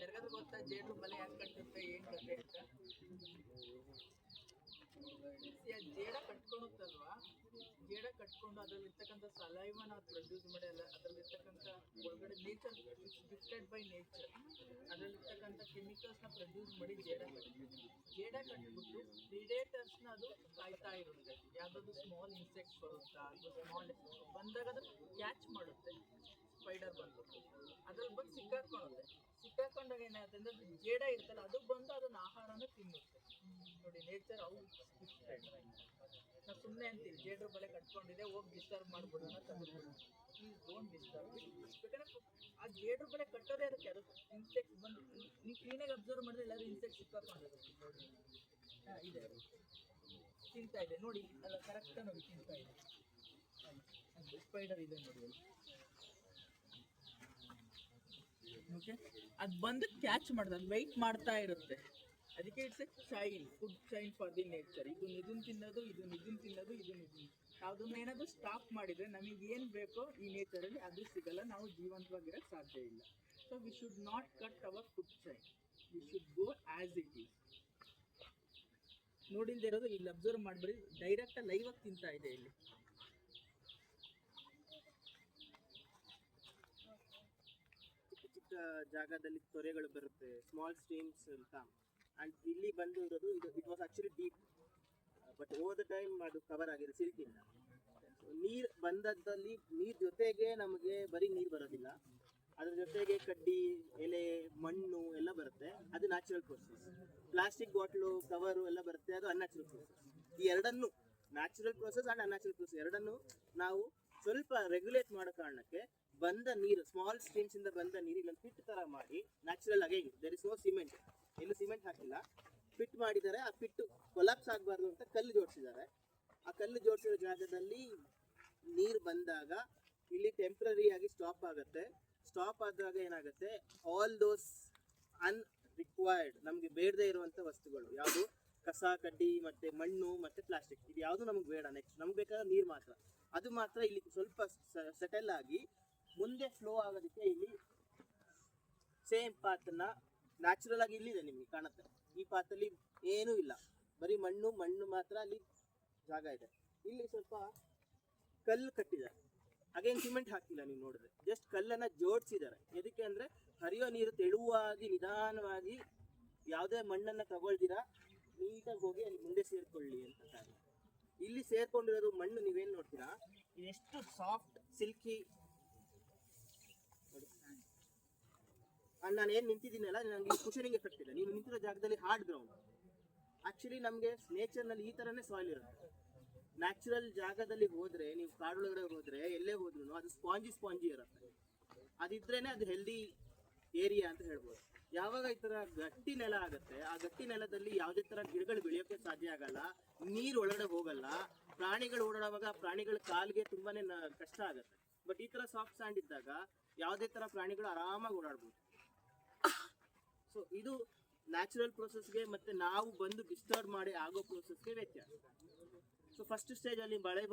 ಯಾರಿಗಾದ್ರೂ ಗೊತ್ತಾ ಜೇಡ್ರು ಬಲೆ ಯಾಕೆ ಕಟ್ಟುತ್ತೆ, ಏನು ಕತೆ ಅಂತ? ಜೇಡ ಕಟ್ಕೊಳುತ್ತಲ್ವಾ, ಜೇಡ ಕಟ್ಕೊಂಡು ಅದರಲ್ಲಿರ್ತಕ್ಕಂಥ ಸಲೈವನ ಅದು ಪ್ರೊಡ್ಯೂಸ್ ಮಾಡಿ ಅದರಲ್ಲಿರ್ತಕ್ಕಂಥ ಒಳಗಡೆ ನೇಚರ್ ಗಿಫ್ಟೆಡ್ ಬೈ ನೇಚರ್ ಅದರಲ್ಲಿರ್ತಕ್ಕಂಥ ಕೆಮಿಕಲ್ಸ್ನ ಪ್ರೊಡ್ಯೂಸ್ ಮಾಡಿ ಜೇಡ ಕಟ್ಬಿಟ್ಟು ಪ್ರಿಡೇಟರ್ಸ್ನ ಅದು ಕಾಯ್ತಾ ಇರುತ್ತೆ. ಯಾವುದಾದ್ರು ಸ್ಮಾಲ್ ಇನ್ಸೆಕ್ಟ್ಸ್ ಬರುತ್ತಾ ಅಥವಾ ಸ್ಮಾಲ್ ಬಂದಾಗ ಅದನ್ನು ಕ್ಯಾಚ್ ಮಾಡುತ್ತೆ. ಸ್ಪೈಡರ್ ಬಂದ್ಬಿಟ್ಟು ಅದ್ರಲ್ಲಿ ಬಂದು ಸಿಕ್ಕಾಕೊಂಡಾಗ ಏನಾಗುತ್ತೆ ಅಂದರೆ ಜೇಡ ಇರ್ತಲ್ಲ ಅದು ಬಂದು ಅದನ್ನ ಆಹಾರನ ತಿನ್ನುತ್ತೆ. ನೋಡಿ ನೇಚರ್ ನಾವು ಸುಮ್ಮನೆ ಅಂತೀವಿ ಜೇಡ್ರ ಬಲೆ ಕಟ್ಕೊಂಡಿದೆ ಹೋಗಿ ಡಿಸ್ಟರ್ಬ್ ಮಾಡ್ಬಿಡೋಣ ತಂದ್ಬಿಡೋಣ. Please don't disturb. ಬೇಕಾದ್ರೆ ಆ ಜೇಡ್ರ ಬಲೆ ಕಟ್ಟೋದೇ ಅದಕ್ಕೆ, ಅದು ಇನ್ಸೆಕ್ಟ್ಸ್ ಬಂದು ನೀವು ಕ್ಲೀನಾಗಿ ಅಬ್ಸರ್ವ್ ಮಾಡಿದ್ರೆ ಎಲ್ಲರೂ ಇನ್ಸೆಕ್ಟ್ಸ್ ಸಿಕ್ಕಾಕೊಂಡಿರುತ್ತೆ. ನೋಡಿ ಇದೆ ತಿಂತಾ ಇದೆ ನೋಡಿ, ಅಲ್ಲ ಕರೆಕ್ಟ್ ನೋಡಿ ತಿಂತಾ ಇದೆ. ಸ್ಪೈಡರ್ ಇದೆ ನೋಡಿ ಅಲ್ಲಿ. ಓಕೆ, ಅದು ಬಂದು ಕ್ಯಾಚ್ ಮಾಡ್ದೆ, ಅದು ವೆಯ್ಟ್ ಮಾಡ್ತಾ ಇರುತ್ತೆ. ಅದಕ್ಕೆ it's A chain, food chain for the nature. ಇದನ್ನ ತಿನ್ನೋದು, ಇದನ್ನ ತಿನ್ನೋದು, ಇದನ್ನ ಯಾವುದನ್ನ ಏನಾದರೂ ಸ್ಟಾಪ್ ಮಾಡಿದರೆ ನಮಗೆ ಏನು ಬೇಕೋ ಈ ನೇಚರಲ್ಲಿ ಅದು ಸಿಗಲ್ಲ, ನಾವು ಜೀವಂತವಾಗಿರೋಕ್ಕೆ ಸಾಧ್ಯ ಇಲ್ಲ. So we should not cut our food chain, we should go as it is. ನೋಡಿಲ್ದೇ ಇರೋದು ಇಲ್ಲಿ ಅಬ್ಸರ್ವ್ ಮಾಡಬೇಡಿ, ಡೈರೆಕ್ಟಾಗಿ ಲೈವಾಗಿ ತಿಂತಾ ಇದೆ ಇಲ್ಲಿ. ಚಿಕ್ಕ ಜಾಗದಲ್ಲಿ ತೊರೆಗಳು ಬರುತ್ತೆ, ಸ್ಮಾಲ್ ಸ್ಟ್ರೀಮ್ಸ್ ಅಂತ. ಆ್ಯಂಡ್ ಇಲ್ಲಿ ಬಂದು ಇರೋದು ಇದು it was actually deep, but over the time ಅದು ಕವರ್ ಆಗಿದೆ ಸಿಲ್ಕಿಂದ. ನೀರು ಬಂದದ್ದಲ್ಲಿ ನೀರು ಜೊತೆಗೆ ನಮಗೆ ಬರೀ ನೀರು ಬರೋದಿಲ್ಲ, ಅದ್ರ ಜೊತೆಗೆ ಕಡ್ಡಿ, ಎಲೆ, ಮಣ್ಣು ಎಲ್ಲ ಬರುತ್ತೆ, ಅದು natural process. Plastic bottle, cover ಎಲ್ಲ ಬರುತ್ತೆ, ಅದು ಅನ್ಯಾಚುರಲ್ ಪ್ರೋಸೆಸ್. ಈ ಎರಡನ್ನು, natural process and unnatural process ಎರಡನ್ನು ನಾವು ಸ್ವಲ್ಪ ರೆಗ್ಯುಲೇಟ್ ಮಾಡೋ ಕಾರಣಕ್ಕೆ ಬಂದ ನೀರು, ಸ್ಮಾಲ್ ಸ್ಟ್ರೀಮ್ಸ್ ಇಂದ ಬಂದ ನೀರು ಇಲ್ಲೊಂದು ಪಿಟ್ ತರ ಮಾಡಿ ನ್ಯಾಚುರಲ್ ಆಗಿ, ದೇರ್ ಇಸ್ ನೋ ಸಿಮೆಂಟ್, ಎಲ್ಲೂ ಸಿಮೆಂಟ್ ಹಾಕಿಲ್ಲ, ಪಿಟ್ ಮಾಡಿದ್ದಾರೆ. ಆ ಪಿಟ್ಟು ಕೊಲಾಪ್ಸ್ ಆಗಬಾರ್ದು ಅಂತ ಕಲ್ಲು ಜೋಡಿಸಿದ್ದಾರೆ. ಆ ಕಲ್ಲು ಜೋಡಿಸಿರೋ ಜಾಗದಲ್ಲಿ ನೀರು ಬಂದಾಗ ಇಲ್ಲಿ ಟೆಂಪ್ರರಿ ಆಗಿ ಸ್ಟಾಪ್ ಆಗುತ್ತೆ. ಸ್ಟಾಪ್ ಆದಾಗ ಏನಾಗುತ್ತೆ, ಆಲ್ ದೋಸ್ ಅನ್ರಿಕ್ವೈರ್ಡ್, ನಮಗೆ ಬೇಡದೇ ಇರುವಂಥ ವಸ್ತುಗಳು ಯಾವುದು, ಕಸ, ಕಡ್ಡಿ, ಮತ್ತೆ ಮಣ್ಣು, ಮತ್ತೆ ಪ್ಲಾಸ್ಟಿಕ್, ಇದು ಯಾವುದು ನಮಗೆ ಬೇಡ. ನೆಕ್ಸ್ಟ್ ನಮ್ಗೆ ಬೇಕಾದ ನೀರು ಮಾತ್ರ, ಅದು ಮಾತ್ರ ಇಲ್ಲಿ ಸ್ವಲ್ಪ ಸೆಟಲ್ ಆಗಿ ಮುಂದೆ ಫ್ಲೋ ಆಗೋದಕ್ಕೆ ಇಲ್ಲಿ ಸೇಮ್ ಪಾತನ್ನ ನ್ಯಾಚುರಲ್ ಆಗಿ ಇಲ್ಲಿದೆ, ನಿಮಗೆ ಕಾಣುತ್ತೆ. ಈ ಪಾತಲ್ಲಿ ಏನೂ ಇಲ್ಲ, ಬರೀ ಮಣ್ಣು ಮಾತ್ರ ಅಲ್ಲಿ ಜಾಗ ಇದೆ. ಇಲ್ಲಿ ಸ್ವಲ್ಪ ಕಲ್ಲು ಕಟ್ಟಿದ್ದಾರೆ, ಅಗೇನ್ ಸಿಮೆಂಟ್ ಹಾಕಿಲ್ಲ, ನೀವು ನೋಡಿದ್ರೆ ಜಸ್ಟ್ ಕಲ್ಲನ್ನು ಜೋಡಿಸಿದ್ದಾರೆ. ಎದಕ್ಕೆ ಅಂದರೆ ಹರಿಯೋ ನೀರು ತೆಳುವಾಗಿ ನಿಧಾನವಾಗಿ ಯಾವುದೇ ಮಣ್ಣನ್ನು ತಗೊಳ್ದಿರಾ ನೀಟಾಗಿ ಹೋಗಿ ಅಲ್ಲಿ ಮುಂದೆ ಸೇರ್ಕೊಳ್ಳಿ ಅಂತ ಕಾರಣ. ಇಲ್ಲಿ ಸೇರ್ಕೊಂಡಿರೋದು ಮಣ್ಣು ನೀವೇನು ನೋಡ್ತೀರಾ, ಇದೆಷ್ಟು ಸಾಫ್ಟ್ ಸಿಲ್ಕಿ. ನಾನು ಏನು ನಿಂತಿದ್ದೀನಲ್ಲ, ನನಗೆ ಕುಷನಿಂಗ್ ಎಫೆಕ್ಟ್ ಇದೆ. ನೀವು ನಿಂತಿರೋ ಜಾಗದಲ್ಲಿ ಹಾರ್ಡ್ ಗ್ರೌಂಡ್. ಆ್ಯಕ್ಚುಲಿ ನಮಗೆ ನೇಚರ್ನಲ್ಲಿ ಈ ಥರನೇ ಸಾಯಿಲ್ ಇರುತ್ತೆ. ನ್ಯಾಚುರಲ್ ಜಾಗದಲ್ಲಿ ಹೋದರೆ, ನೀವು ಕಾಡೊಳಗಡೆ ಹೋದರೆ, ಎಲ್ಲೇ ಹೋದ್ರೂ ಅದು ಸ್ಪಾಂಜಿ ಇರುತ್ತೆ. ಅದಿದ್ರೇ ಅದು ಹೆಲ್ದಿ ಏರಿಯಾ ಅಂತ ಹೇಳ್ಬೋದು. ಯಾವಾಗ ಈ ಥರ ಗಟ್ಟಿ ನೆಲ ಆಗುತ್ತೆ, ಆ ಗಟ್ಟಿ ನೆಲದಲ್ಲಿ ಯಾವುದೇ ಥರ ಗಿಡಗಳು ಬೆಳೆಯೋಕ್ಕೆ ಸಾಧ್ಯ ಆಗಲ್ಲ, ನೀರು ಒಳಗಡೆ ಹೋಗಲ್ಲ, ಪ್ರಾಣಿಗಳು ಓಡಾಡುವಾಗ ಪ್ರಾಣಿಗಳ ಕಾಲಿಗೆ ತುಂಬಾ ಕಷ್ಟ ಆಗುತ್ತೆ. ಬಟ್ ಈ ಥರ ಸಾಫ್ಟ್ ಸ್ಯಾಂಡ್ ಇದ್ದಾಗ ಯಾವುದೇ ಥರ ಪ್ರಾಣಿಗಳು ಆರಾಮಾಗಿ ಓಡಾಡ್ಬೋದು. ಸೊ ಇದು ನ್ಯಾಚುರಲ್ ಪ್ರೋಸೆಸ್ಗೆ ಮತ್ತು ನಾವು ಬಂದು ಡಿಸ್ಟರ್ಬ್ ಮಾಡಿ ಆಗೋ ಪ್ರೋಸೆಸ್ಗೆ ವ್ಯತ್ಯಾಸ. ಸೊ ಫಸ್ಟ್ ಸ್ಟೇಜಲ್ಲಿ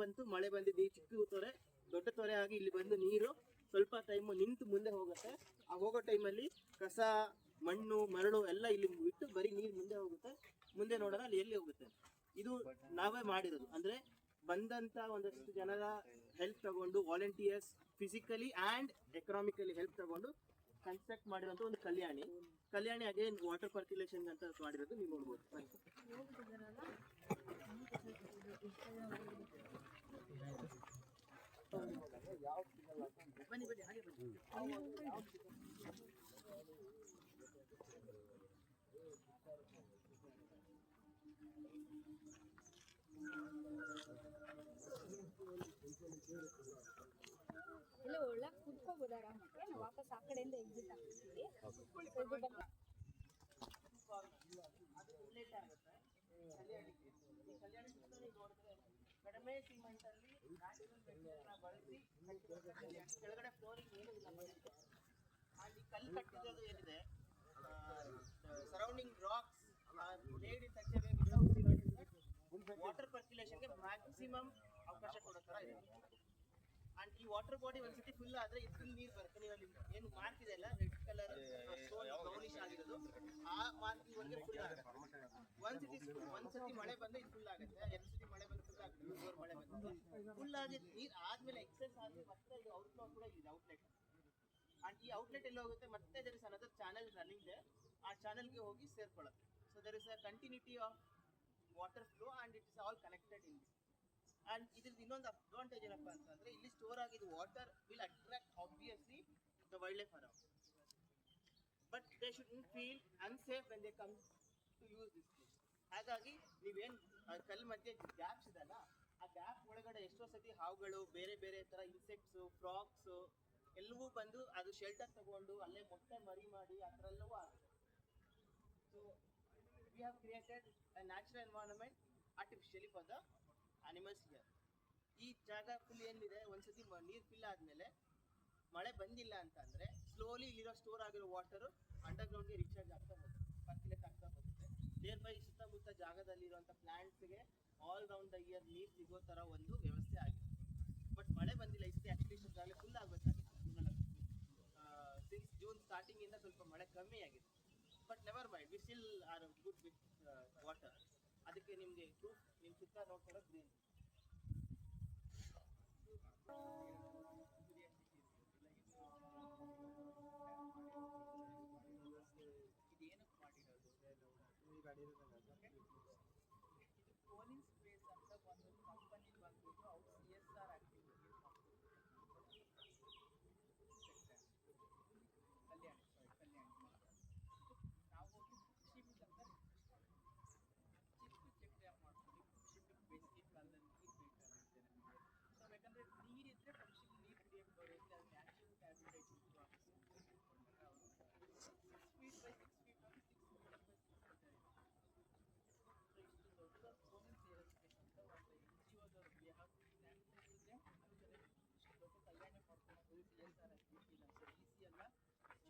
ಮಳೆ ಬಂದಿದ್ದು ಈ ಚಿಕ್ಕ ತೊರೆ ದೊಡ್ಡ ತೊರೆ ಆಗಿ ಇಲ್ಲಿ ಬಂದು ನೀರು ಸ್ವಲ್ಪ ಟೈಮು ನಿಂತು ಮುಂದೆ ಹೋಗುತ್ತೆ. ಆ ಹೋಗೋ ಟೈಮಲ್ಲಿ ಕಸ, ಮಣ್ಣು, ಮರಳು ಎಲ್ಲ ಇಲ್ಲಿ ಬಿಟ್ಟು ಬರೀ ನೀರು ಮುಂದೆ ಹೋಗುತ್ತೆ. ಮುಂದೆ ನೋಡೋಣ ಅಲ್ಲಿ ಎಲ್ಲಿ ಹೋಗುತ್ತೆ. ಇದು ನಾವೇ ಮಾಡಿರೋದು, ಅಂದರೆ ಬಂದಂಥ ಒಂದಷ್ಟು ಜನರ ಹೆಲ್ಪ್ ತಗೊಂಡು, volunteers physically and economically help ತಗೊಂಡು ಕನ್ಸ್ಟ್ರಕ್ಟ್ ಮಾಡಿರೋಂಥ ಒಂದು ಕಲ್ಯಾಣಿ ಅಗೇನ್ ವಾಟರ್ ಪರ್ಕ್ಯುಲೇಷನ್ ಅಂತ ಮಾಡಿರೋದು ನೀವು ನೋಡ್ಬೋದು. ಬನ್ನಿ ಹಾಗೆ ಬನ್ನಿ. ಇಲ್ಲ ಒಳಗೆ ಕುತ್ಕೋಬೋದು ಆರಾಮಾಗಿ. ನಾವು ವಾಪಸ್ ಆ ಕಡೆಯಿಂದ ಎಕ್ಸಿಟ್ ಆಗ್ತೀವಿ. ಕಡಿಮೆ ಸಿಮೆಂಟಲ್ಲಿ ನ್ಯಾಚುರಲ್ ಮೆಟೀರಿಯಲ್ನ ಬಳಸಿ ಕೆಳಗಡೆ ಫ್ಲೋರಿಂಗ್ ಏನೂ ಇಲ್ಲ ಮನೆಗೆ. ಆ್ಯಂಡ್ ಈ ಕಲ್ಲು ಕಟ್ಟಿರೋದು ಏನಿದೆ, surrounding rocks made in such a way without cement water ಪರ್ಕ್ಯುಲೇಷನ್ಗೆ ಮ್ಯಾಕ್ಸಿಮಮ್ ಅವಕಾಶ ಕೊಡೋ ಥರ ಇದೆ. ಆ್ಯಂಡ್ ಈ ವಾಟರ್ ಬಾಡಿ ಒಂದ್ಸತಿ ಫುಲ್ ಆದರೆ ಇದು ನೀರು ಬರುತ್ತೆ. ನೀವು ಅಲ್ಲಿ ಏನು ಮಾರ್ಕ್ ಇದೆ ಅಲ್ಲ, ರೆಡ್ ಕಲರ್ ಸ್ಟೋನ್ ಬ್ರೌನಿಶ್ ಆಗಿರೋದು, ಆ ಮಾರ್ಕಿಂಗ್ವರೆಗೆ ಫುಲ್ ಆಗುತ್ತೆ. ಒಂದ್ಸತಿ ಮಳೆ ಬಂದರೆ ಇದು ಫುಲ್ ಆಗುತ್ತೆ, 2 ಸತಿ ಮಳೆ ಬಂದರೆ ಫುಲ್ ಆಗುತ್ತೆ, 3 ಮಳೆ ಬಂದರೆ ಫುಲ್ ಆಗಿ ನೀರು ಆದಮೇಲೆ ಎಕ್ಸೆಸ್ ಆಗಿ ಮತ್ತೆ ಇದು ಔಟ್ಫ್ಲೋ ಕೂಡ ಇದೆ, ಔಟ್ಲೆಟ್. ಆ್ಯಂಡ್ ಈ ಔಟ್ಲೆಟ್ ಎಲ್ಲ ಹೋಗುತ್ತೆ, ಮತ್ತೆ there is another channel running ಇದೆ, ಆ ಚಾನಲ್ಗೆ ಹೋಗಿ ಸೇರ್ಕೊಳ್ಳುತ್ತೆ. So there is a continuity of water flow and it is all connected in. And ಇದ್ರದ್ದು ಇನ್ನೊಂದು ಅಡ್ವಾಂಟೇಜ್ ಏನಪ್ಪ ಅಂತಂದರೆ, ಇಲ್ಲಿ ಸ್ಟೋರ್ ಆಗಿದ್ದು water will attract obviously the wild life around, but they shouldn't feel unsafe when they come to use this place. ಹಾಗಾಗಿ ನೀವೇನು ಕಲ್ಲು ಮಧ್ಯೆ ಗ್ಯಾಪ್ಸ್ ಇದೆಲ್ಲ, ಆ ಗ್ಯಾಪ್ ಒಳಗಡೆ ಎಷ್ಟೋ ಸತಿ ಹಾವುಗಳು, ಬೇರೆ ಬೇರೆ ಥರ ಇನ್ಸೆಕ್ಟ್ಸು, ಫ್ರಾಕ್ಸು ಎಲ್ಲವೂ ಬಂದು ಅದು ಶೆಲ್ಟರ್ ತಗೊಂಡು ಅಲ್ಲೇ ಮೊಟ್ಟೆ ಮರಿ ಮಾಡಿ ಆ ಥರ ಎಲ್ಲವೂ ಆಗುತ್ತೆ. So we have created a natural environment artificially for the animals here. ಈ ಜಾಗ ಫುಲ್ ಏನಿದೆ ಒಂದ್ಸತಿ ನೀರು ಫಿಲ್ ಆದಮೇಲೆ ಮಳೆ ಬಂದಿಲ್ಲ ಅಂತಂದರೆ ಸ್ಲೋಲಿ ಇಲ್ಲಿರೋ ಸ್ಟೋರ್ ಆಗಿರೋ ವಾಟರು ಅಂಡರ್ಗ್ರೌಂಡ್ಗೆ ರಿಚಾರ್ಜ್ ಆಗ್ತಾ ಹೋಗುತ್ತೆ, ಪರ್ಕ್ಯುಲೇಟ್ ಆಗ್ತಾ ಹೋಗುತ್ತೆ. ದೇರ್ ಬೈ ಸುತ್ತಮುತ್ತ ಜಾಗದಲ್ಲಿರುವಂಥ ಪ್ಲ್ಯಾಂಟ್ಸ್ಗೆ ಆಲ್ ರೌಂಡ್ ದ ಇಯರ್ ನೀರು ಸಿಗೋ ಥರ ಒಂದು ವ್ಯವಸ್ಥೆ ಆಗಿದೆ. ಬಟ್ ಮಳೆ ಬಂದಿಲ್ಲ, ಇಷ್ಟೇ ಆ್ಯಕ್ಚುಲಿ ಇಷ್ಟೊಂದಾಗಲೇ ಫುಲ್ ಆಗಬೇಕಾಗಿತ್ತು. ಸಿನ್ಸ್ ಜೂನ್ ಸ್ಟಾರ್ಟಿಂಗಿಂದ ಸ್ವಲ್ಪ ಮಳೆ ಕಮ್ಮಿ ಆಗಿದೆ. But never mind, we still are good with water. ಅದಕ್ಕೆ ನಿಮಗೆ ಪ್ರೂಫ್ ನಿಮ್ಮ ಸುತ್ತ ನೋಡ್ಕೊಳ್ಳೋ ಗ್ರೀನ್. ಇದೇನಕ್ಕೆ ಮಾಡಿರೋದು ಕೋಲಿನ್ ಸ್ಪೇಸ್ ಅಂತ ಒಂದು ಕಂಪನಿ ಬಂದ್ಬಿಟ್ಟು ಅವ್ರು CSR ಆಕ್ಟಿವಿಟಿ ನಾವು ಹೋಗಿ ಶಿಫ್ಟ್ ಅಂತ ಚೆಕ್ ಡ್ಯಾಮ್ ಮಾಡ್ತೀವಿ. ಶಿಫ್ಟ್ ಬೇಸಿಗೆ ಕಾಲದಲ್ಲಿ ನೀರು ಬೇಕಾಗುತ್ತೆ ನಮಗೆ. ಸೊ ಯಾಕಂದರೆ ನೀರಿದ್ದರೆ ಪಕ್ಷಿಗೆ ನೀರು ಕುಡಿಯೋಕ್ಕೆ ಬರುತ್ತೆ, ಅದು ನ್ಯಾಚುರಲ್ ಹ್ಯಾಬಿಟೇಟ್ ಇಂಪ್ರೂವ್ ಆಗುತ್ತೆ. 6 feet by 6 feet ಒಂದು 6 meter by 6 meter ಇದೆ. ಸೊ ಇಷ್ಟು ದೊಡ್ಡ ಕೋಲಿನ್ ಏರೋಸ್ಪೇಸ್ ಅಂತ ಒಂದು NGOದವರು ವಿ ಹ್ಯಾವ್ ಟು ಥ್ಯಾಂಕ್ಫುಲ್ ಇದೆ. ಆ್ಯಕ್ಚುಲಿ ಇಷ್ಟು ದೊಡ್ಡ ಕಲ್ಯಾಣ ಮಾಡ್ಕೊಂಡು CSR ಆಕ್ಟಿವಿಟಿ ನಮ್ಮ ಈಸಿ ಅಲ್ಲ.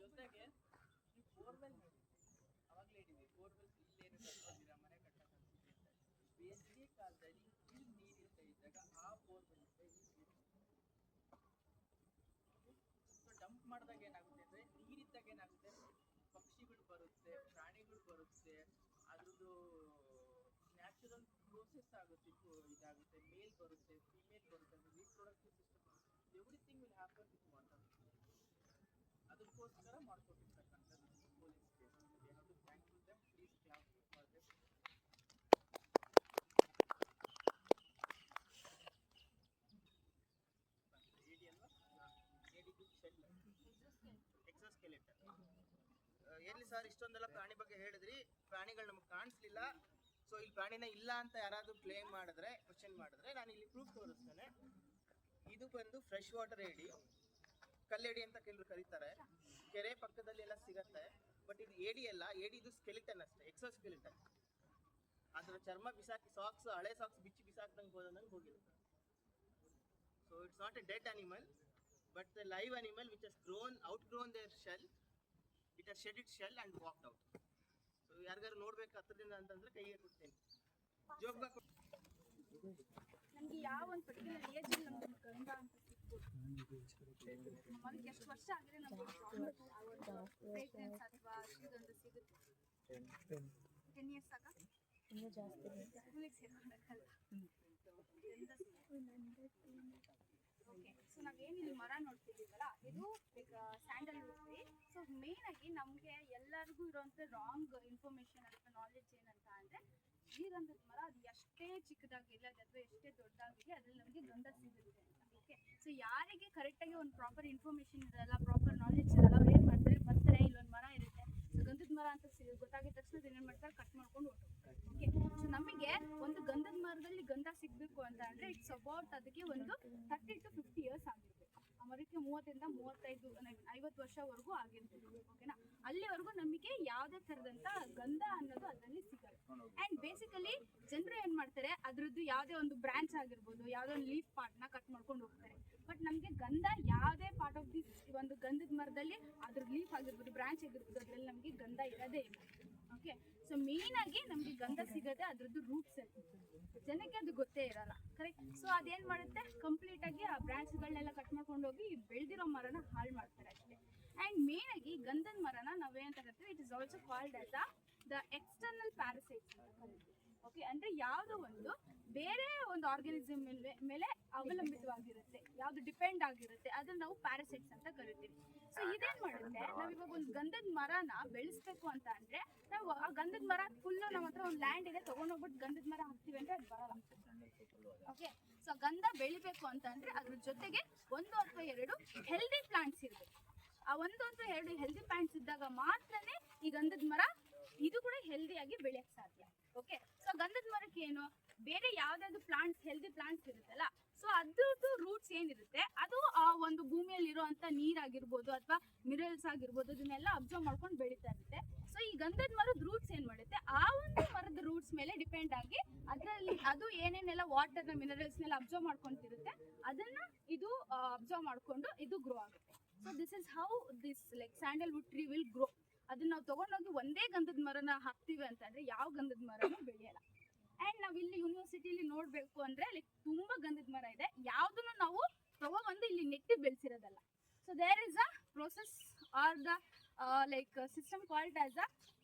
ಜೊತೆಗೆ ನೀವು ಬೋರ್ವೆಲ್ ನೋಡಿ, ಅವಾಗಲೇ ಹೇಳಿದ್ವಿ ಬೋರ್ವೆಲ್ ಇಲ್ಲೇನು ಕಟ್ಕೊಂಡಿದ್ದೀರಾ, ಮನೆ ಕಟ್ಟಕ್ಕೆ ಅನ್ಸುತ್ತೆ ಅಂತ. ಬೇಸಿಗೆ ಕಾಲದಲ್ಲಿ ಇಲ್ಲಿ ನೀರಿಲ್ಲದೆ ಇದ್ದಾಗ ಆ ಬೋರ್ವೆಲ್ಗೆ ನೀರು ಸೊ ಡಂಪ್ ಮಾಡಿದಾಗ ಏನಾಗುತ್ತೆ ಅಂದರೆ, ನೀರಿದ್ದಾಗ ಏನಾಗುತ್ತೆ, ಪಕ್ಷಿಗಳು ಬರುತ್ತೆ, ಪ್ರಾಣಿಗಳು ಬರುತ್ತೆ, ಅದ್ರದ್ದು ನ್ಯಾಚುರಲ್ ಪ್ರೋಸೆಸ್ ಆಗುತ್ತೆ, ಇದಾಗುತ್ತೆ, ಮೇಲ್ ಬರುತ್ತೆ, ಫಿಮೇಲ್ ಬರುತ್ತೆ, ಅದು ರೀಪ್ರೊಡಕ್ಟಿವ್ ಸಿಸ್ಟಮ್ ಬರುತ್ತೆ, everything will happen with water. ಅದಕ್ಕೋಸ್ಕರ ಮಾಡ್ಕೊಟ್ಟಿರ್ತಕ್ಕಂಥದ್ದು ಕೋಲಿನ್ space. We have to thankful them. Please clap for them. ಏಡಿ ಅಲ್ವಾ? ಏಡಿದು ಶೆಲ್, ಎಕ್ಸೋಸ್ಕೆಲೆಟನ್. ಎಲ್ಲಿ ಸರ್ ಇಷ್ಟೊಂದೆಲ್ಲ ಪ್ರಾಣಿ ಬಗ್ಗೆ ಹೇಳಿದ್ರಿ, ಪ್ರಾಣಿಗಳು ನಮಗೆ ಕಾಣಿಸ್ಲಿಲ್ಲ. ಸೊ ಇಲ್ಲಿ ಪ್ರಾಣಿನ ಇಲ್ಲ ಅಂತ ಯಾರಾದರೂ ಕ್ಲೇಮ್ ಮಾಡಿದ್ರೆ, ಕ್ವಶನ್ ಮಾಡಿದ್ರೆ, ನಾನು ಇಲ್ಲಿ ಪ್ರೂಫ್ ತೋರಿಸ್ತೇನೆ. ಇದು ಬಂದು ಫ್ರೆಶ್ ವಾಟರ್ ಏಡಿ, ಕಲ್ಲೇಡಿ ಅಂತ ಕೆಲವರು ಕರೀತಾರೆ. ಕೆರೆ ಪಕ್ಕದಲ್ಲಿ ಎಲ್ಲ ಸಿಗತ್ತೆ. ಬಟ್ ಇದು ಏಡಿ ಅಲ್ಲ, ಏಡಿದು ಸ್ಕೆಲಿಟನ್ ಅಷ್ಟೇ, ಎಕ್ಸೋಸ್ಕೆಲಿಟನ್. ಅದರ ಚರ್ಮ ಬಿಸಾಕಿ ಸಾಕ್ಸ್, ಹಳೆ ಸಾಕ್ಸ್ ಬಿಚ್ಚಿ ಬಿಸಾಕ್ದಂಗೆ ಹೋದಂಗೆ ಹೋಗಿರುತ್ತೆ. So it's not A dead animal, but the live animal which has outgrown their shell. It has shed its shell and walked out. So ಯಾರಿಗಾರು ನೋಡ್ಬೇಕು ಹತ್ರದಿಂದ ಅಂತಂದ್ರೆ ಕೈಗೆ ಕೊಡ್ತೇನೆ. ಜೋಗ್ಬಾ ನಮ್ಗೆ ಯಾವ ಒಂದು ಪರ್ಟಿಕ್ಯುಲರ್ ಏಜ್ ಅಲ್ಲಿ ನಮ್ಗೆ ಗಂಧ ಅಂತ ಸಿಗ್ಬೋದು. ನಮಗೆ ಎಷ್ಟು ವರ್ಷ ಆಗಿದೆ ನಮ್ಗೆ ಫ್ರೇಗ್ರೆನ್ಸ್ ಅಥವಾ ಶ್ರೀಗಂಧ ಸಿಗುತ್ತೆ? 10 years ಸಾಕ? ಇನ್ನೂ ಜಾಸ್ತಿ ಹುಲಿಗೆ ಸೇರ್ಕೊಂಡಕ್ಕಲ್ಲ. ಓಕೆ, ಸೊ ನಾವೇನಿಲ್ಲಿ ಮರ ನೋಡ್ತಿದ್ದೀವಲ್ಲ, ಇದು ಸ್ಯಾಂಡಲ್ವುಡ್ ಟ್ರೀ. ಸೊ ಮೇನ್ ಆಗಿ ನಮಗೆ ಎಲ್ಲರಿಗೂ ಇರೋಂಥ ರಾಂಗ್ ಇನ್ಫಾರ್ಮೇಶನ್ ಅಥವಾ ನಾಲೆಡ್ಜ್ ಏನಂತ ಅಂದರೆ, ಶ್ರೀಗಂಧದ ಮರ ಅದು ಎಷ್ಟೇ ಚಿಕ್ಕದಾಗಿರಲಿ ಅಥವಾ ಎಷ್ಟೇ ದೊಡ್ಡದಾಗಿರಲಿ ಅದ್ರಲ್ಲಿ ನಮಗೆ ಗಂಧ ಸಿಗುತ್ತೆ ಅಂತ. ಓಕೆ, ಸೊ ಯಾರಿಗೆ ಕರೆಕ್ಟಾಗಿ ಒಂದು ಪ್ರಾಪರ್ ಇನ್ಫಾರ್ಮೇಶನ್ ಇರಲ್ಲ, ಪ್ರಾಪರ್ ನಾಲೆಡ್ಜ್ ಇರಲ್ಲ, ಅವ್ರು ಏನು ಮಾಡ್ತಾರೆ, ಬರ್ತಾರೆ ಇಲ್ಲೊಂದು ಮರ ಇರುತ್ತೆ, ಸೊ ಗಂಧದ ಮರ ಅಂತ ಗೊತ್ತಾಗಿದ ತಕ್ಷಣ ಏನು ಮಾಡ್ತಾರೆ, ಕಟ್ ಮಾಡ್ಕೊಂಡು ಹೊರಟೋಗ್ತಾರೆ. ಓಕೆ, ಸೊ ನಮಗೆ ಒಂದು ಗಂಧದ ಮರದಲ್ಲಿ ಗಂಧ ಸಿಗಬೇಕು ಅಂತ ಅಂದರೆ ಇಟ್ಸ್ ಅಬೌಟ್ ಅದಕ್ಕೆ ಒಂದು 30 to 50 years ಆಗಿರಬೇಕು. ಆ ಮರಕ್ಕೆ 30 ಇಂದ 35-50 ವರ್ಷವರೆಗೂ ಆಗಿರ್ಬೋದು. ಓಕೆನಾ, ಅಲ್ಲಿವರೆಗೂ ನಮಗೆ ಯಾವುದೇ ಥರದಂಥ ಗಂಧ ಅನ್ನೋದು ಅದರಲ್ಲಿ ಸಿಗಲ್ಲ. ಆ್ಯಂಡ್ ಬೇಸಿಕಲಿ ಜನರು ಏನು ಮಾಡ್ತಾರೆ, ಅದ್ರದ್ದು ಯಾವುದೇ ಒಂದು ಬ್ರಾಂಚ್ ಆಗಿರ್ಬೋದು, ಯಾವುದೋ ಒಂದು ಲೀಫ್ ಪಾರ್ಟ್ನ ಕಟ್ ಮಾಡ್ಕೊಂಡು ಹೋಗ್ತಾರೆ. ಬಟ್ ನಮಗೆ ಗಂಧ ಯಾವುದೇ ಪಾರ್ಟ್ ಆಫ್ ದಿಸ್ ಒಂದು ಗಂಧದ ಮರದಲ್ಲಿ ಅದ್ರ ಲೀಫ್ ಆಗಿರ್ಬೋದು, ಬ್ರಾಂಚ್ ಆಗಿರ್ಬೋದು, ಅದರಲ್ಲಿ ನಮಗೆ ಗಂಧ ಇರೋದೇ ಇಲ್ಲ. ಓಕೆ, ಸೊ ಮೇನ್ ಆಗಿ ನಮಗೆ ಗಂಧ ಸಿಗೋದೇ ಅದ್ರದ್ದು ರೂಟ್ಸ್ ಅಲ್ಲಿ. ಜನಕ್ಕೆ ಅದು ಗೊತ್ತೇ ಇರಲ್ಲ, ಕರೆಕ್ಟ್. ಸೊ ಅದೇನು ಮಾಡುತ್ತೆ, ಕಂಪ್ಲೀಟ್ ಆಗಿ ಆ ಬ್ರಾಂಚ್ಗಳನ್ನೆಲ್ಲ ಕಟ್ ಮಾಡ್ಕೊಂಡು ಹೋಗಿ ಬೆಳೆದಿರೋ ಮರನ ಹಾಳು ಮಾಡ್ತಾರೆ ಅಷ್ಟೇ. ಆ್ಯಂಡ್ ಮೇನ್ ಆಗಿ ಗಂಧದ ಮರನ ನಾವೇನಂತ ಕರಿತೀವಿ, it is also called as the external parasites ಅಂತ ಕರಿತೀವಿ. ಓಕೆ, ಅಂದರೆ ಯಾವುದೋ ಒಂದು ಬೇರೆ ಒಂದು ಆರ್ಗಾನಿಸಮ್ ಮೇಲೆ ಅವಲಂಬಿತವಾಗಿರುತ್ತೆ, ಯಾವುದು ಡಿಪೆಂಡ್ ಆಗಿರುತ್ತೆ, ಅದನ್ನ ನಾವು ಪ್ಯಾರಸೈಟ್ಸ್ ಅಂತ ಕರಿತೀವಿ. ಸೊ ಇದೇನು ಮಾಡುತ್ತೆ, ನಾವಿವಾಗ ಒಂದು ಗಂಧದ ಮರನ ಬೆಳೆಸ್ಬೇಕು ಅಂತ ಅಂದರೆ, ನಾವು ಆ ಗಂಧದ ಮರ ಫುಲ್ಲು ನಮ್ಮ ಹತ್ರ ಒಂದು ಲ್ಯಾಂಡ್ ಇದೆ, ತೊಗೊಂಡೋಗ್ಬಿಟ್ಟು ಗಂಧದ ಮರ ಹಾಕ್ತೀವಿ ಅಂದರೆ ಅದು ಬರಲ್ಲ. ಓಕೆ, ಸೊ ಗಂಧ ಬೆಳಿಬೇಕು ಅಂತ ಅಂದರೆ ಅದ್ರ ಜೊತೆಗೆ 1 ಅಥವಾ 2 ಹೆಲ್ದಿ ಪ್ಲಾಂಟ್ಸ್ ಇರಬೇಕು. ಆ 1 ಅಥವಾ 2 ಹೆಲ್ದಿ ಪ್ಲಾಂಟ್ಸ್ ಇದ್ದಾಗ ಮಾತ್ರನೇ ಈ ಗಂಧದ ಮರ ಇದು ಕೂಡ ಹೆಲ್ದಿಯಾಗಿ ಬೆಳೆಯಕ್ಕೆ ಸಾಧ್ಯ. ಓಕೆ, ಸೊ ಗಂಧದ ಮರಕ್ಕೆ ಏನು, ಬೇರೆ ಯಾವುದಾದ್ರು ಪ್ಲಾಂಟ್ಸ್, ಹೆಲ್ದಿ ಪ್ಲಾಂಟ್ಸ್ ಇರುತ್ತಲ್ಲ, ಸೊ ಅದ್ರದ್ದು ರೂಟ್ಸ್ ಏನಿರುತ್ತೆ ಅದು ಆ ಒಂದು ಭೂಮಿಯಲ್ಲಿರುವಂಥ ನೀರಾಗಿರ್ಬೋದು ಅಥವಾ ಮಿನರಲ್ಸ್ ಆಗಿರ್ಬೋದು, ಅದನ್ನೆಲ್ಲ ಅಬ್ಸರ್ವ್ ಮಾಡ್ಕೊಂಡು ಬೆಳೀತಾ ಇರುತ್ತೆ. ಸೊ ಈ ಗಂಧದ ಮರದ ರೂಟ್ಸ್ ಏನು ಮಾಡುತ್ತೆ, ಆ ಒಂದು ಮರದ ರೂಟ್ಸ್ ಮೇಲೆ ಡಿಪೆಂಡ್ ಆಗಿ ಅದರಲ್ಲಿ ಅದು ಏನೇನೆಲ್ಲ ವಾಟರ್ನ ಮಿನರಲ್ಸ್ನೆಲ್ಲ ಅಬ್ಸರ್ವ್ ಮಾಡ್ಕೊಂತಿರುತ್ತೆ ಅದನ್ನ ಇದು ಅಬ್ಸರ್ವ್ ಮಾಡ್ಕೊಂಡು ಇದು ಗ್ರೋ ಆಗುತ್ತೆ. So this is how this like Sandalwood tree will grow. ಅದನ್ನ ನಾವು ತಗೊಂಡೋಗಿ ಒಂದೇ ಗಂಧದ ಮರನ ಹಾಕ್ತಿವಿ ಅಂತಂದ್ರೆ ಯಾವ ಗಂಧದ ಮರನೂ ಬೆಳೆಯಲ್ಲ. ಅಂಡ್ ನಾವ್ ಇಲ್ಲಿ ಯೂನಿವರ್ಸಿಟಿಲಿ ನೋಡ್ಬೇಕು ಅಂದ್ರೆ ಲೈಕ್ ತುಂಬಾ ಗಂಧದ ಮರ ಇದೆ, ಯಾವ್ದನ್ನು ನಾವು ತಗೊಬಂದು ಇಲ್ಲಿ ನೆಟ್ಟಿ ಬೆಳೆಸಿರೋದಲ್ಲ. So there is a process are the like system called as a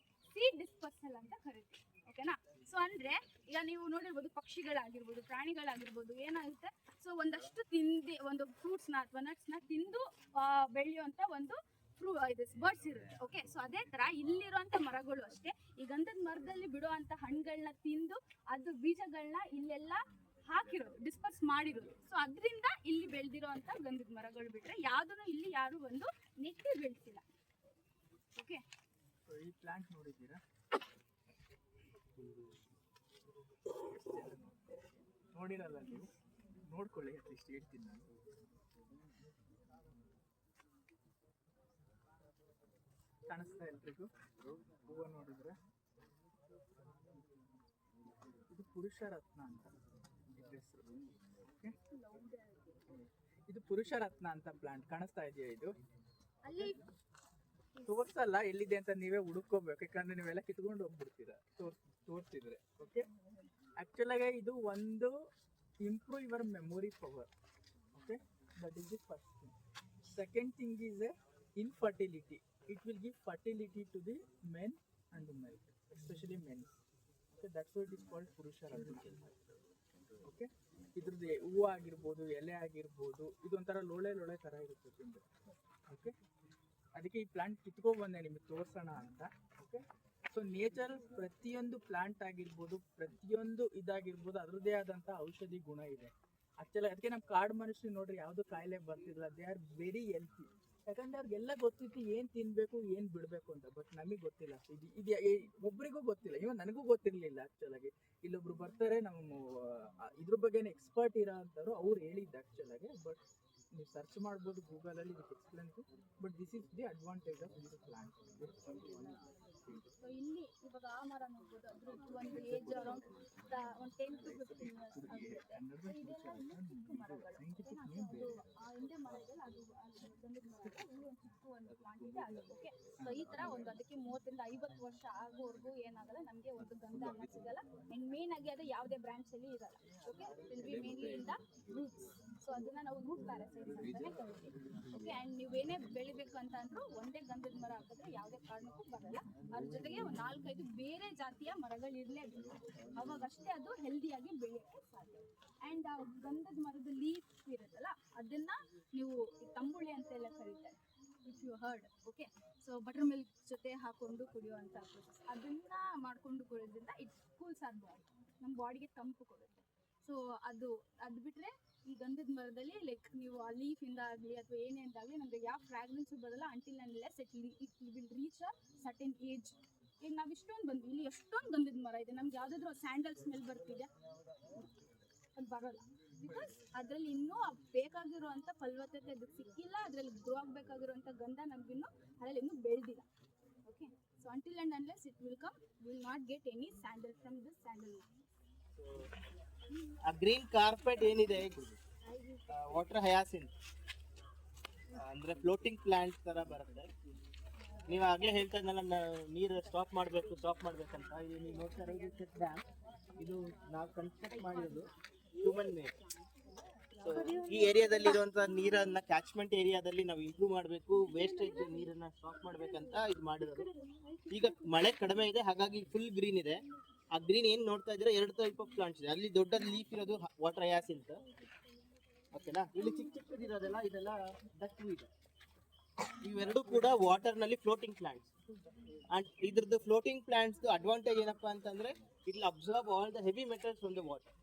seed dispersal ಅಂತ ಕರಿತೀವಿ. ಓಕೆನಾ? ಸೊ ಅಂದ್ರೆ ಈಗ ನೀವು ನೋಡಿರ್ಬೋದು ಪಕ್ಷಿಗಳಾಗಿರ್ಬೋದು ಪ್ರಾಣಿಗಳಾಗಿರ್ಬೋದು ಏನಾಗುತ್ತೆ, ಸೊ ಒಂದಷ್ಟು ಒಂದು ಫ್ರೂಟ್ಸ್ನ ಅಥವಾ ನಟ್ಸ್ನ ತಿಂದು ಬೆಳೆಯುವಂತ ಒಂದು ಬರ್ಡ್ಸ್ ಇರುತ್ತೆ. ಓಕೆ, ಸೊ ಅದೇ ತರ ಇಲ್ಲಿರುವಂತ ಮರಗಳು ಅಷ್ಟೇ ಈ ಗಂಧದ ಮರದಲ್ಲಿ ಬಿಡುವಂತ ಹಣ್ಣುಗಳನ್ನ ತಿಂದು ಅದು ಬೀಜಗಳನ್ನ ಇಲ್ಲೆಲ್ಲ ಹಾಕಿರೋದು, ಡಿಸ್ಪರ್ಸ್ ಮಾಡಿರೋದು. ಸೊ ಅದರಿಂದ ಇಲ್ಲಿ ಬೆಳೆದಿರುವಂತ ಗಂಧದ ಮರಗಳು ಬಿಟ್ರೆ ಯಾವ್ದನ್ನು ಇಲ್ಲಿ ಯಾರು ಒಂದು ನೆಟ್ಟಿ ಬೆಳೆಸಿಲ್ಲ. ಓಕೆ, ಈ ಪ್ಲಾಂಟ್ ನೋಡಿದ್ದೀರಾ? ನೋಡಿರಲ್ಲ ನೀವು, ನೋಡ್ಕೊಳ್ಳಿ ಅಟ್ಲೀಸ್ಟ್ ಹೇಳ್ತೀನಿ ನಾನು. ಕಾಣಿಸ್ತಾ ಎಲ್ರಿಗೂ ಹೂವು ನೋಡಿದ್ರೆ? ಇದು ಪುರುಷ ರತ್ನ ಅಂತ ಇದ್ರ ಹೆಸರು. ಓಕೆ, ಇದು ಪುರುಷ ರತ್ನ ಅಂತ ಪ್ಲಾಂಟ್ ಕಾಣಿಸ್ತಾ ಇದೆಯಾ? ಇದು ಅಲ್ಲಿ ತೋರ್ಸಲ್ಲ ಎಲ್ಲಿದೆ ಅಂತ, ನೀವೇ ಹುಡುಕೋಬೇಕು, ಯಾಕಂದ್ರೆ ನೀವೆಲ್ಲ ಕಿತ್ಕೊಂಡು ಹೋಗ್ಬಿಡ್ತೀರಾ ತೋರ್ಸಿದ್ರೆ. ಓಕೆ, ಆಕ್ಚುಲ್ ಆಗಿ ಇದು ಒಂದು improve your memory power. Okay, that is the first thing. Second thing is infertility. It will give fertility to the men and women, especially men. Okay, that's why it is called Purusha Ratna. Okay, ಇದ್ರದ್ದು ಹೂವು ಆಗಿರ್ಬೋದು, ಎಲೆ ಆಗಿರ್ಬೋದು, ಇದೊಂಥರ ಲೋಳೆ ಥರ ಇರುತ್ತೆ ತಿಂದು. ಓಕೆ, ಅದಕ್ಕೆ ಈ ಪ್ಲಾಂಟ್ ಕಿತ್ಕೊಬಂದೆ ನಿಮಗೆ ತೋರಿಸೋಣ ಅಂತ. ಓಕೆ, ಸೊ ನೇಚರ್ ಪ್ರತಿಯೊಂದು ಪ್ಲಾಂಟ್ ಆಗಿರ್ಬೋದು, ಪ್ರತಿಯೊಂದು ಇದಾಗಿರ್ಬೋದು ಅದರದ್ದೇ ಆದಂಥ ಔಷಧಿ ಗುಣ ಇದೆ. ಆಕ್ಚುಲಿ ಅದಕ್ಕೆ ನಮ್ಮ ಕಾಡು ಮನುಷ್ಯರು ನೋಡ್ರಿ ಯಾವುದು ಕಾಯಿಲೆ ಬರ್ತಿಲ್ಲ, ದೇ ಆರ್ ವೆರಿ ಹೆಲ್ತಿ. ಯಾಕಂದ್ರೆ ಅವ್ರಿಗೆಲ್ಲ ಗೊತ್ತಿತ್ತು ಏನು ತಿನ್ಬೇಕು ಏನು ಬಿಡಬೇಕು ಅಂತ. ಬಟ್ ನಮಗೆ ಗೊತ್ತಿಲ್ಲ, ಇದು ಒಬ್ರಿಗೂ ಗೊತ್ತಿಲ್ಲ, ಇವನ್ ನನಗೂ ಗೊತ್ತಿರಲಿಲ್ಲ. ಆ್ಯಕ್ಚುಲಾಗಿ ಇಲ್ಲೊಬ್ರು ಬರ್ತಾರೆ ನಮ್ಮ ಇದ್ರ ಬಗ್ಗೆನೇ ಎಕ್ಸ್ಪರ್ಟ್ ಇರೋ ಅಂಥವ್ರು, ಅವ್ರು ಹೇಳಿದ್ದು ಆ್ಯಕ್ಚುಲಾಗಿ. ಬಟ್ ನೀವು ಸರ್ಚ್ ಮಾಡ್ಬೋದು ಗೂಗಲಲ್ಲಿ, ಇದಕ್ಕೆ explain. But this is the advantage of this plant. So ಇಲ್ಲಿ ಇವಾಗ ಆ ಮರ ನೋಡ್ಬೋದು, ಅದ್ರ ಒಂದು ಏಜ್ ಅರೌಂಡ್ ಒಂದು 10 to 15 years ಆಗುತ್ತೆ. ಇದೆಲ್ಲ ಇನ್ನು ಚಿಕ್ಕ ಮರಗಳು. ಅದು ಆ ಹಿಂದೆ ಮರ ಇದೆಯಲ್ಲ ಅದು ಗಂಧದ ಮರ, ಇಲ್ಲಿ ಒಂದು ಚಿಕ್ಕ ಒಂದು ಪ್ಲಾಂಟ್ ಇದೆ ಅದು. ಓಕೆ, ಸೊ ಈ ತರ ಒಂದು ಅದಕ್ಕೆ 30 ಇಂದ 50 ವರ್ಷ ಆಗೋವರೆಗೂ ಏನಾಗಲ್ಲ, ನಮಗೆ ಒಂದು ಗಂಧ ಅನ್ನ ಸಿಗಲ್ಲ. ಅಂಡ್ ಮೇನ್ ಆಗಿ ಅದು ಯಾವುದೇ ಬ್ರಾಂಚ್ ಅಲ್ಲಿ ಇರಲ್ಲ. ಓಕೆ, ಮೇನ್ಲಿ ಇಂದ ರೂಟ್ಸ್. ಸೊ ಅದನ್ನ ನಾವು ರೂಟ್ ಪ್ಯಾರಾಸೈಟ್ಸ್ ಅಂತಾನೆ ಕರಿತೀವಿ. ಓಕೆ, ಅಂಡ್ ನೀವೇನೇ ಬೆಳಿಬೇಕು ಅಂತ ಅಂದ್ರೂ ಒಂದೇ ಗಂಧದ ಮರ ಹಾಕಿದ್ರೆ ಯಾವುದೇ ಕಾರಣಕ್ಕೂ ಬರಲ್ಲ. ಅದ್ರ ಜೊತೆಗೆ ಒಂದು 4-5 ಬೇರೆ ಜಾತಿಯ ಮರಗಳು ಇರಲೇಬೇಕು, ಅವಾಗಷ್ಟೇ ಅದು ಹೆಲ್ದಿಯಾಗಿ ಬೆಳೆಯೋಕ್ಕೆ ಸಾಧ್ಯ. ಅಂಡ್ ಆ ಗಂಧದ ಮರದ ಲೀಫ್ ಇರುತ್ತಲ್ಲ ಅದನ್ನ ನೀವು ತಂಬುಳಿ ಅಂತೆಲ್ಲ ಕರೀತಾರೆ, if you heard. Okay, so butter milk ಜೊತೆ ಹಾಕೊಂಡು ಕುಡಿಯುವಂಥ ಪ್ರೊಸೆಸ್, ಅದನ್ನ ಮಾಡ್ಕೊಂಡು ಕುಡಿಯೋದ್ರಿಂದ ಇಟ್ ಕೂಲ್ಸ್ ಆರ್ ಬಾಡಿ, ನಮ್ಮ ಬಾಡಿಗೆ ತಂಪು ಕೊಡುತ್ತೆ. ಸೊ ಅದು ಬಿಟ್ಟರೆ ಈ ಗಂಧದ ಮರದಲ್ಲಿ ಲೈಕ್ ನೀವು ಆ ಲೀಫಿಂದ ಆಗಲಿ ಅಥವಾ ಏನೇದಾಗಲಿ ನಮಗೆ ಯಾವ ಫ್ರಾಗ್ರೆನ್ಸು ಬರಲ್ಲ until unless it will reach a certain age. ಈಗ ನಾವು ಇಷ್ಟೊಂದು ಬಂದ್ವಿ, ಇಲ್ಲಿ ಎಷ್ಟೊಂದು ಗಂಧದ ಮರ ಇದೆ, ನಮ್ಗೆ ಯಾವುದಾದ್ರೂ ಸ್ಯಾಂಡಲ್ ಸ್ಮೆಲ್ ಬರ್ತಿದೆ? ಅದು ಬರೋಲ್ಲ. ಬಿಕಾಸ್ ಅದರಲ್ಲಿ ಇನ್ನೂ ಬೇಕಾಗಿರುವಂಥ ಫಲವತ್ತತೆ ಅದಕ್ಕೆ ಸಿಕ್ಕಿಲ್ಲ, ಅದರಲ್ಲಿ ಗ್ರೋ ಆಗಬೇಕಾಗಿರುವಂಥ ಗಂಧ ನಮಗಿನ್ನೂ ಅದರಲ್ಲಿ ಇನ್ನೂ ಬೆಳೆದಿಲ್ಲ. Okay, so until and unless it will not get any sandal from this sandal. ಆ ಗ್ರೀನ್ ಕಾರ್ಪೆಟ್ ಏನಿದೆ ವಾಟರ್ ಹಯಾಸಿಂತ್ ಅಂದ್ರೆ ಫ್ಲೋಟಿಂಗ್ ಪ್ಲಾಂಟ್ ತರ ಬರುತ್ತೆ. ನೀವು ಆಗಲೇ ಹೇಳ್ತಾ ಇದ್ನಲ್ಲ ನೀರು ಸ್ಟಾಪ್ ಮಾಡ್ಬೇಕಂತ. ಇದು ನೀವು ನೋಡ್ತಾ ಇರೋದು ಚೆಕ್ ಡ್ಯಾಮ್, ಇದು ನಾವು ಕನ್ಸ್ಟ್ರಕ್ಟ್ ಮಾಡಿರೋದು ಹ್ಯೂಮನ್ ಮೇಡ್. ಸೊ ಈ ಏರಿಯಾದಲ್ಲಿ ಇರುವಂತ ನೀರನ್ನ ಕ್ಯಾಚ್ಮೆಂಟ್ ಏರಿಯಾದಲ್ಲಿ ನಾವು ಇಂಪ್ರೂವ್ ಮಾಡಬೇಕು, ವೇಸ್ಟೇಜ್ ನೀರನ್ನ ಸ್ಟಾಪ್ ಮಾಡ್ಬೇಕಂತ ಇದು ಮಾಡಿರೋದು. ಈಗ ಮಳೆ ಕಡಿಮೆ ಇದೆ, ಹಾಗಾಗಿ ಫುಲ್ ಗ್ರೀನ್ ಇದೆ. ಆ ಗ್ರೀನ್ ಏನ್ ನೋಡ್ತಾ ಇದ್ರೆ 2 ಟೈಪ್ ಆಫ್ ಪ್ಲಾಂಟ್ಸ್ ಇದೆ. ಅಲ್ಲಿ ದೊಡ್ಡ ಲೀಫ್ ಇರೋದು ವಾಟರ್ ಹಯಾಸಿಂತ್. ಓಕೆನಾ, ಇಲ್ಲಿ ಚಿಕ್ಕದಿರೋದೆಲ್ಲ ಇದೆಲ್ಲ ಡಕ್ ವೀಡ್. ಇವೆರಡು ಕೂಡ ವಾಟರ್ ನಲ್ಲಿ ಫ್ಲೋಟಿಂಗ್ ಪ್ಲಾಂಟ್ಸ್. ಅಂಡ್ ಇದ್ರದ್ದು ಫ್ಲೋಟಿಂಗ್ ಪ್ಲಾಂಟ್ಸ್ ಅಡ್ವಾಂಟೇಜ್ ಏನಪ್ಪಾ ಅಂತಂದ್ರೆ it will absorb all the heavy metals from the water.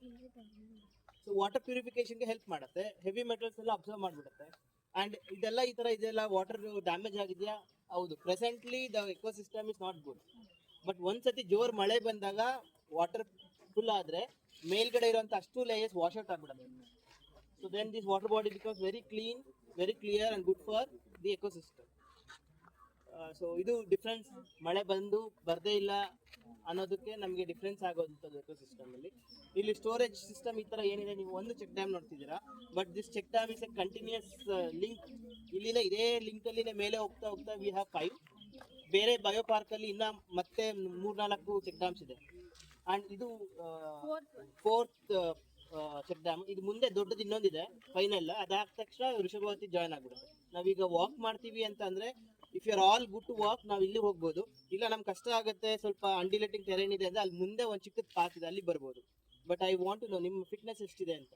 So water ಪ್ಯೂರಿಫಿಕೇಶನ್ಗೆ ಹೆಲ್ಪ್ ಮಾಡುತ್ತೆ, ಹೆವಿ ಮೆಟಲ್ಸ್ ಎಲ್ಲ ಅಬ್ಸರ್ವ್ ಮಾಡಿಬಿಡುತ್ತೆ. ಅಂಡ್ ಇದೆಲ್ಲ ವಾಟರ್ ಡ್ಯಾಮೇಜ್ ಆಗಿದೆಯಾ? ಹೌದು, presently the ecosystem is not good. But ಒಂದ್ಸತಿ ಜೋರ್ ಮಳೆ ಬಂದಾಗ ವಾಟರ್ ಫುಲ್ ಆದ್ರೆ ಮೇಲ್ಗಡೆ ಇರುವಂತ ಅಷ್ಟು ಲೇಯರ್ಸ್ ವಾಶ್ ಔಟ್ ಆಗ್ಬಿಡುತ್ತೆ. So then this water body becomes very clean, very clear and good for the ecosystem. So ಇದು ಡಿಫ್ರೆನ್ಸ್. ಮಳೆ ಬಂದು ಬರ್ದೇ ಇಲ್ಲ ಅನ್ನೋದಕ್ಕೆ ನಮಗೆ ಡಿಫ್ರೆನ್ಸ್ ಆಗೋದಂಥದ್ದು ಎಕೋಸಿಸ್ಟಮ್ ಅಲ್ಲಿ. ಇಲ್ಲಿ ಸ್ಟೋರೇಜ್ ಸಿಸ್ಟಮ್ ಈ ತರ ಏನಿದೆ, ನೀವು ಒಂದು ಚೆಕ್ ಡ್ಯಾಮ್ ನೋಡ್ತಿದ್ದೀರಾ, but this check dam is a continuous link. ಇಲ್ಲಿನ ಇದೇ ಲಿಂಕ್ ಅಲ್ಲಿನೇ ಮೇಲೆ ಹೋಗ್ತಾ ಹೋಗ್ತಾ ವಿ ಹ್ಯಾವ್ 5 ಬೇರೆ ಬಯೋ ಪಾರ್ಕ್ ಅಲ್ಲಿ ಇನ್ನ ಮತ್ತೆ 3-4 ಚೆಕ್ ಡ್ಯಾಮ್ಸ್ ಇದೆ. ಅಂಡ್ ಇದು ಫೋರ್ತ್ ಚೆಕ್ ಡ್ಯಾಮ್. ಇದು ಮುಂದೆ ದೊಡ್ಡದು ಇನ್ನೊಂದಿದೆ ಫೈನಲ್, ಅದಾದ ತಕ್ಷಣ ವೃಷಭವತಿ ಜಾಯ್ನ್ ಆಗ್ಬಿಡುತ್ತೆ. ನಾವೀಗ ವಾಕ್ ಮಾಡ್ತೀವಿ ಅಂತ ಅಂದ್ರೆ if you are all good to walk ನಾವು ಇಲ್ಲಿ ಹೋಗ್ಬೋದು. ಇಲ್ಲ ನಮ್ಗೆ ಕಷ್ಟ ಆಗುತ್ತೆ, ಸ್ವಲ್ಪ ಅಂಡಿಲೇಟಿಂಗ್ ಟೆರೇನ್ ಇದೆ ಅಂದ್ರೆ ಅಲ್ಲಿ ಮುಂದೆ ಒಂದು ಚಿಕ್ಕದ ಪಾತ್ ಇದೆ, ಅಲ್ಲಿ ಬರ್ಬೋದು. But I want to know ನಿಮ್ಮ ಫಿಟ್ನೆಸ್ ಎಷ್ಟಿದೆ ಅಂತ.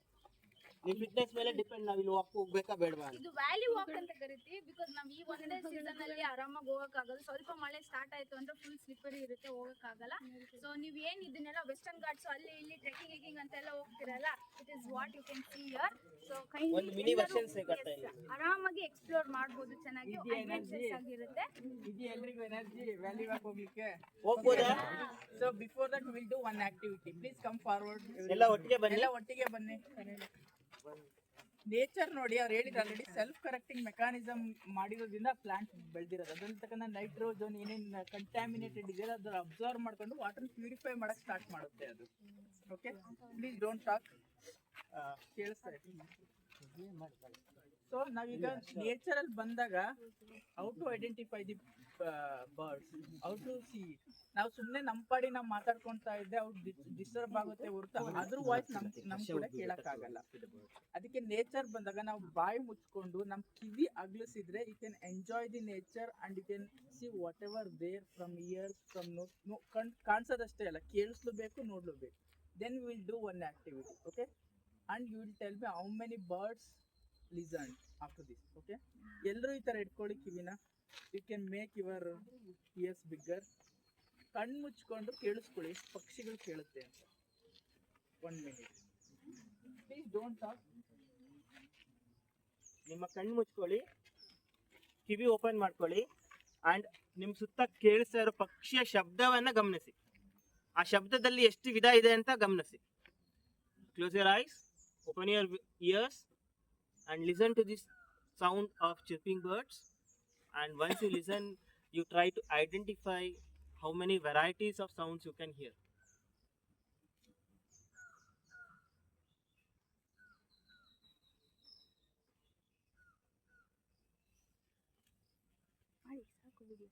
ನಿಮ್ಮ ಫಿಟ್ನೆಸ್ ಮೇಲೆ ಡಿಪೆಂಡ್, ನಾವು ಇಲ್ಲಿ ವಾಕ್ ಹೋಗ್ಬೇಕಾ ಬೇಡವಾ ಅಂತ. ಇದು ವ್ಯಾಲಿ ವಾಕ್ ಅಂತ ಕರಿತೀವಿ, ಬಿಕಾಸ್ ನಾವು ಈ ಒಂದೇ ಸೀಸನ್ ಅಲ್ಲಿ ಆರಾಮಾಗಿ ಹೋಗಕ್ಕಾಗಲ್ಲ. ಸ್ವಲ್ಪ ಮಳೆ ಸ್ಟಾರ್ಟ್ ಆಯ್ತು ಅಂದ್ರೆ ಫುಲ್ ಸ್ಲಿಪ್ಪರಿ ಇರುತ್ತೆ, ಹೋಗಕ್ಕಾಗಲ್ಲ. ಸೊ ನೀವು ಏನ್ ಇದನ್ನೆಲ್ಲ ವೆಸ್ಟರ್ನ್ ಘಾಟ್ಸ್ ಅಲ್ಲಿ ಇಲ್ಲಿ ಟ್ರೆಕಿಂಗ್ ಅಂತೆಲ್ಲ ಹೋಗ್ತಿರಲ್ಲ, it is what you can see here. So ಒಂದು ಮಿನಿ ವರ್ಷನ್ ಸಿಗುತ್ತೆ ಇಲ್ಲಿ. ಆರಾಮಾಗಿ ಎಕ್ಸ್ಪ್ಲೋರ್ ಮಾಡ್ಬೋದು, ಚೆನ್ನಾಗಿ ಅಡ್ವೆಂಚರ್ಸ್ ಆಗಿರುತ್ತೆ. ಇದು ಎಲ್ರಿಗೂ ಎನರ್ಜಿ ವ್ಯಾಲಿ ವಾಕ್ ಹೋಗ್ಲಿಕ್ಕೆ ಹೋಗ್ಬೋದಾ? So before that will do one activity. Please come forward. ಎಲ್ಲ ಒಟ್ಟಿಗೆ ಬನ್ನಿ. ಎಲ್ಲ ಒಟ್ಟಿಗೆ ಬನ್ನಿ. ನೇಚರ್ ನೋಡಿ, ಅವ್ರು ಹೇಳಿದ್ರು ಆಲ್ರೆಡಿ ಸೆಲ್ಫ್ ಕರೆಕ್ಟಿಂಗ್ ಮೆಕ್ಯಾನಿಸಮ್ ಮಾಡಿರೋದ್ರಿಂದ ಪ್ಲಾಂಟ್ ಬೆಳೆದಿರೋದು. ಅದ್ರಲ್ಲಿ ತಕ್ಕಂಥ ನೈಟ್ರೋಜನ್ ಏನೇನು ಕಂಟ್ಯಾಮಿನೇಟೆಡ್ ಇದೆ ಅದನ್ನ ಅಬ್ಸರ್ವ್ ಮಾಡ್ಕೊಂಡು ವಾಟರ್ ಪ್ಯೂರಿಫೈ ಮಾಡಕ್ ಸ್ಟಾರ್ಟ್ ಮಾಡುತ್ತೆ ಅದು. Okay, please don't talk. ಕೇಳಿಸ್ತಾ ಇದೆ. ಸೊ ನಾವೀಗ ನೇಚರಲ್ಲಿ ಬಂದಾಗ how to identify the birds, how to see. ನಾವು ಸುಮ್ಮನೆ ನಮ್ಮ ಪಾಡಿ ನಾವು ಮಾತಾಡ್ಕೊಂತಾ ಇದ್ದೆ, ಅವ್ರು ಡಿಸ್ಟರ್ಬ್ ಆಗುತ್ತೆ ಹೊರತು ಅದ್ರ ವಾಯ್ಸ್ ನಮ್ ಕೂಡ ಕೇಳಕ್ಕಾಗಲ್ಲ. ಅದಕ್ಕೆ ನೇಚರ್ ಬಂದಾಗ ನಾವು ಬಾಯಿ ಮುಚ್ಕೊಂಡು ನಮ್ಮ ಕಿವಿ ಅಗ್ಲಿಸಿದ್ರೆ you can enjoy the nature and you can see whatever there from ears from ಕಾಣಿಸೋದಷ್ಟೇ ಅಲ್ಲ, ಕೇಳಿಸ್ಲೂಬೇಕು, ನೋಡ್ಲೂಬೇಕು. Then will do one activity. Okay, and you will tell me how many birds listen after this. Okay, ಎಲ್ಲರೂ ಈ ಥರ ಇಟ್ಕೊಳ್ಳಿ ಕಿವಿನ. You can make your ears bigger. ಕಣ್ಣು ಮುಚ್ಕೊಂಡು ಕೇಳಿಸ್ಕೊಳ್ಳಿ ಪಕ್ಷಿಗಳು ಕೇಳುತ್ತೆ ಅಂತ. 1 minute. Please don't talk. ನಿಮ್ಮ ಕಣ್ಣು ಮುಚ್ಕೊಳ್ಳಿ, ಕಿವಿ ಓಪನ್ ಮಾಡ್ಕೊಳ್ಳಿ, ಅಂಡ್ ನಿಮ್ಮ ಸುತ್ತ ಕೇಳಿಸ್ತಾ ಇರೋ ಪಕ್ಷಿಯ ಶಬ್ದವನ್ನ ಗಮನಿಸಿ. ಆ ಶಬ್ದದಲ್ಲಿ ಎಷ್ಟು ವಿಧ ಇದೆ ಅಂತ ಗಮನಿಸಿ. Close your eyes, open your years and listen to this sound of chirping birds. And once you listen, you try to identify how many varieties of sounds you can hear. ಮಾಡಿ ಸಾಕು ಬಿಡಿ.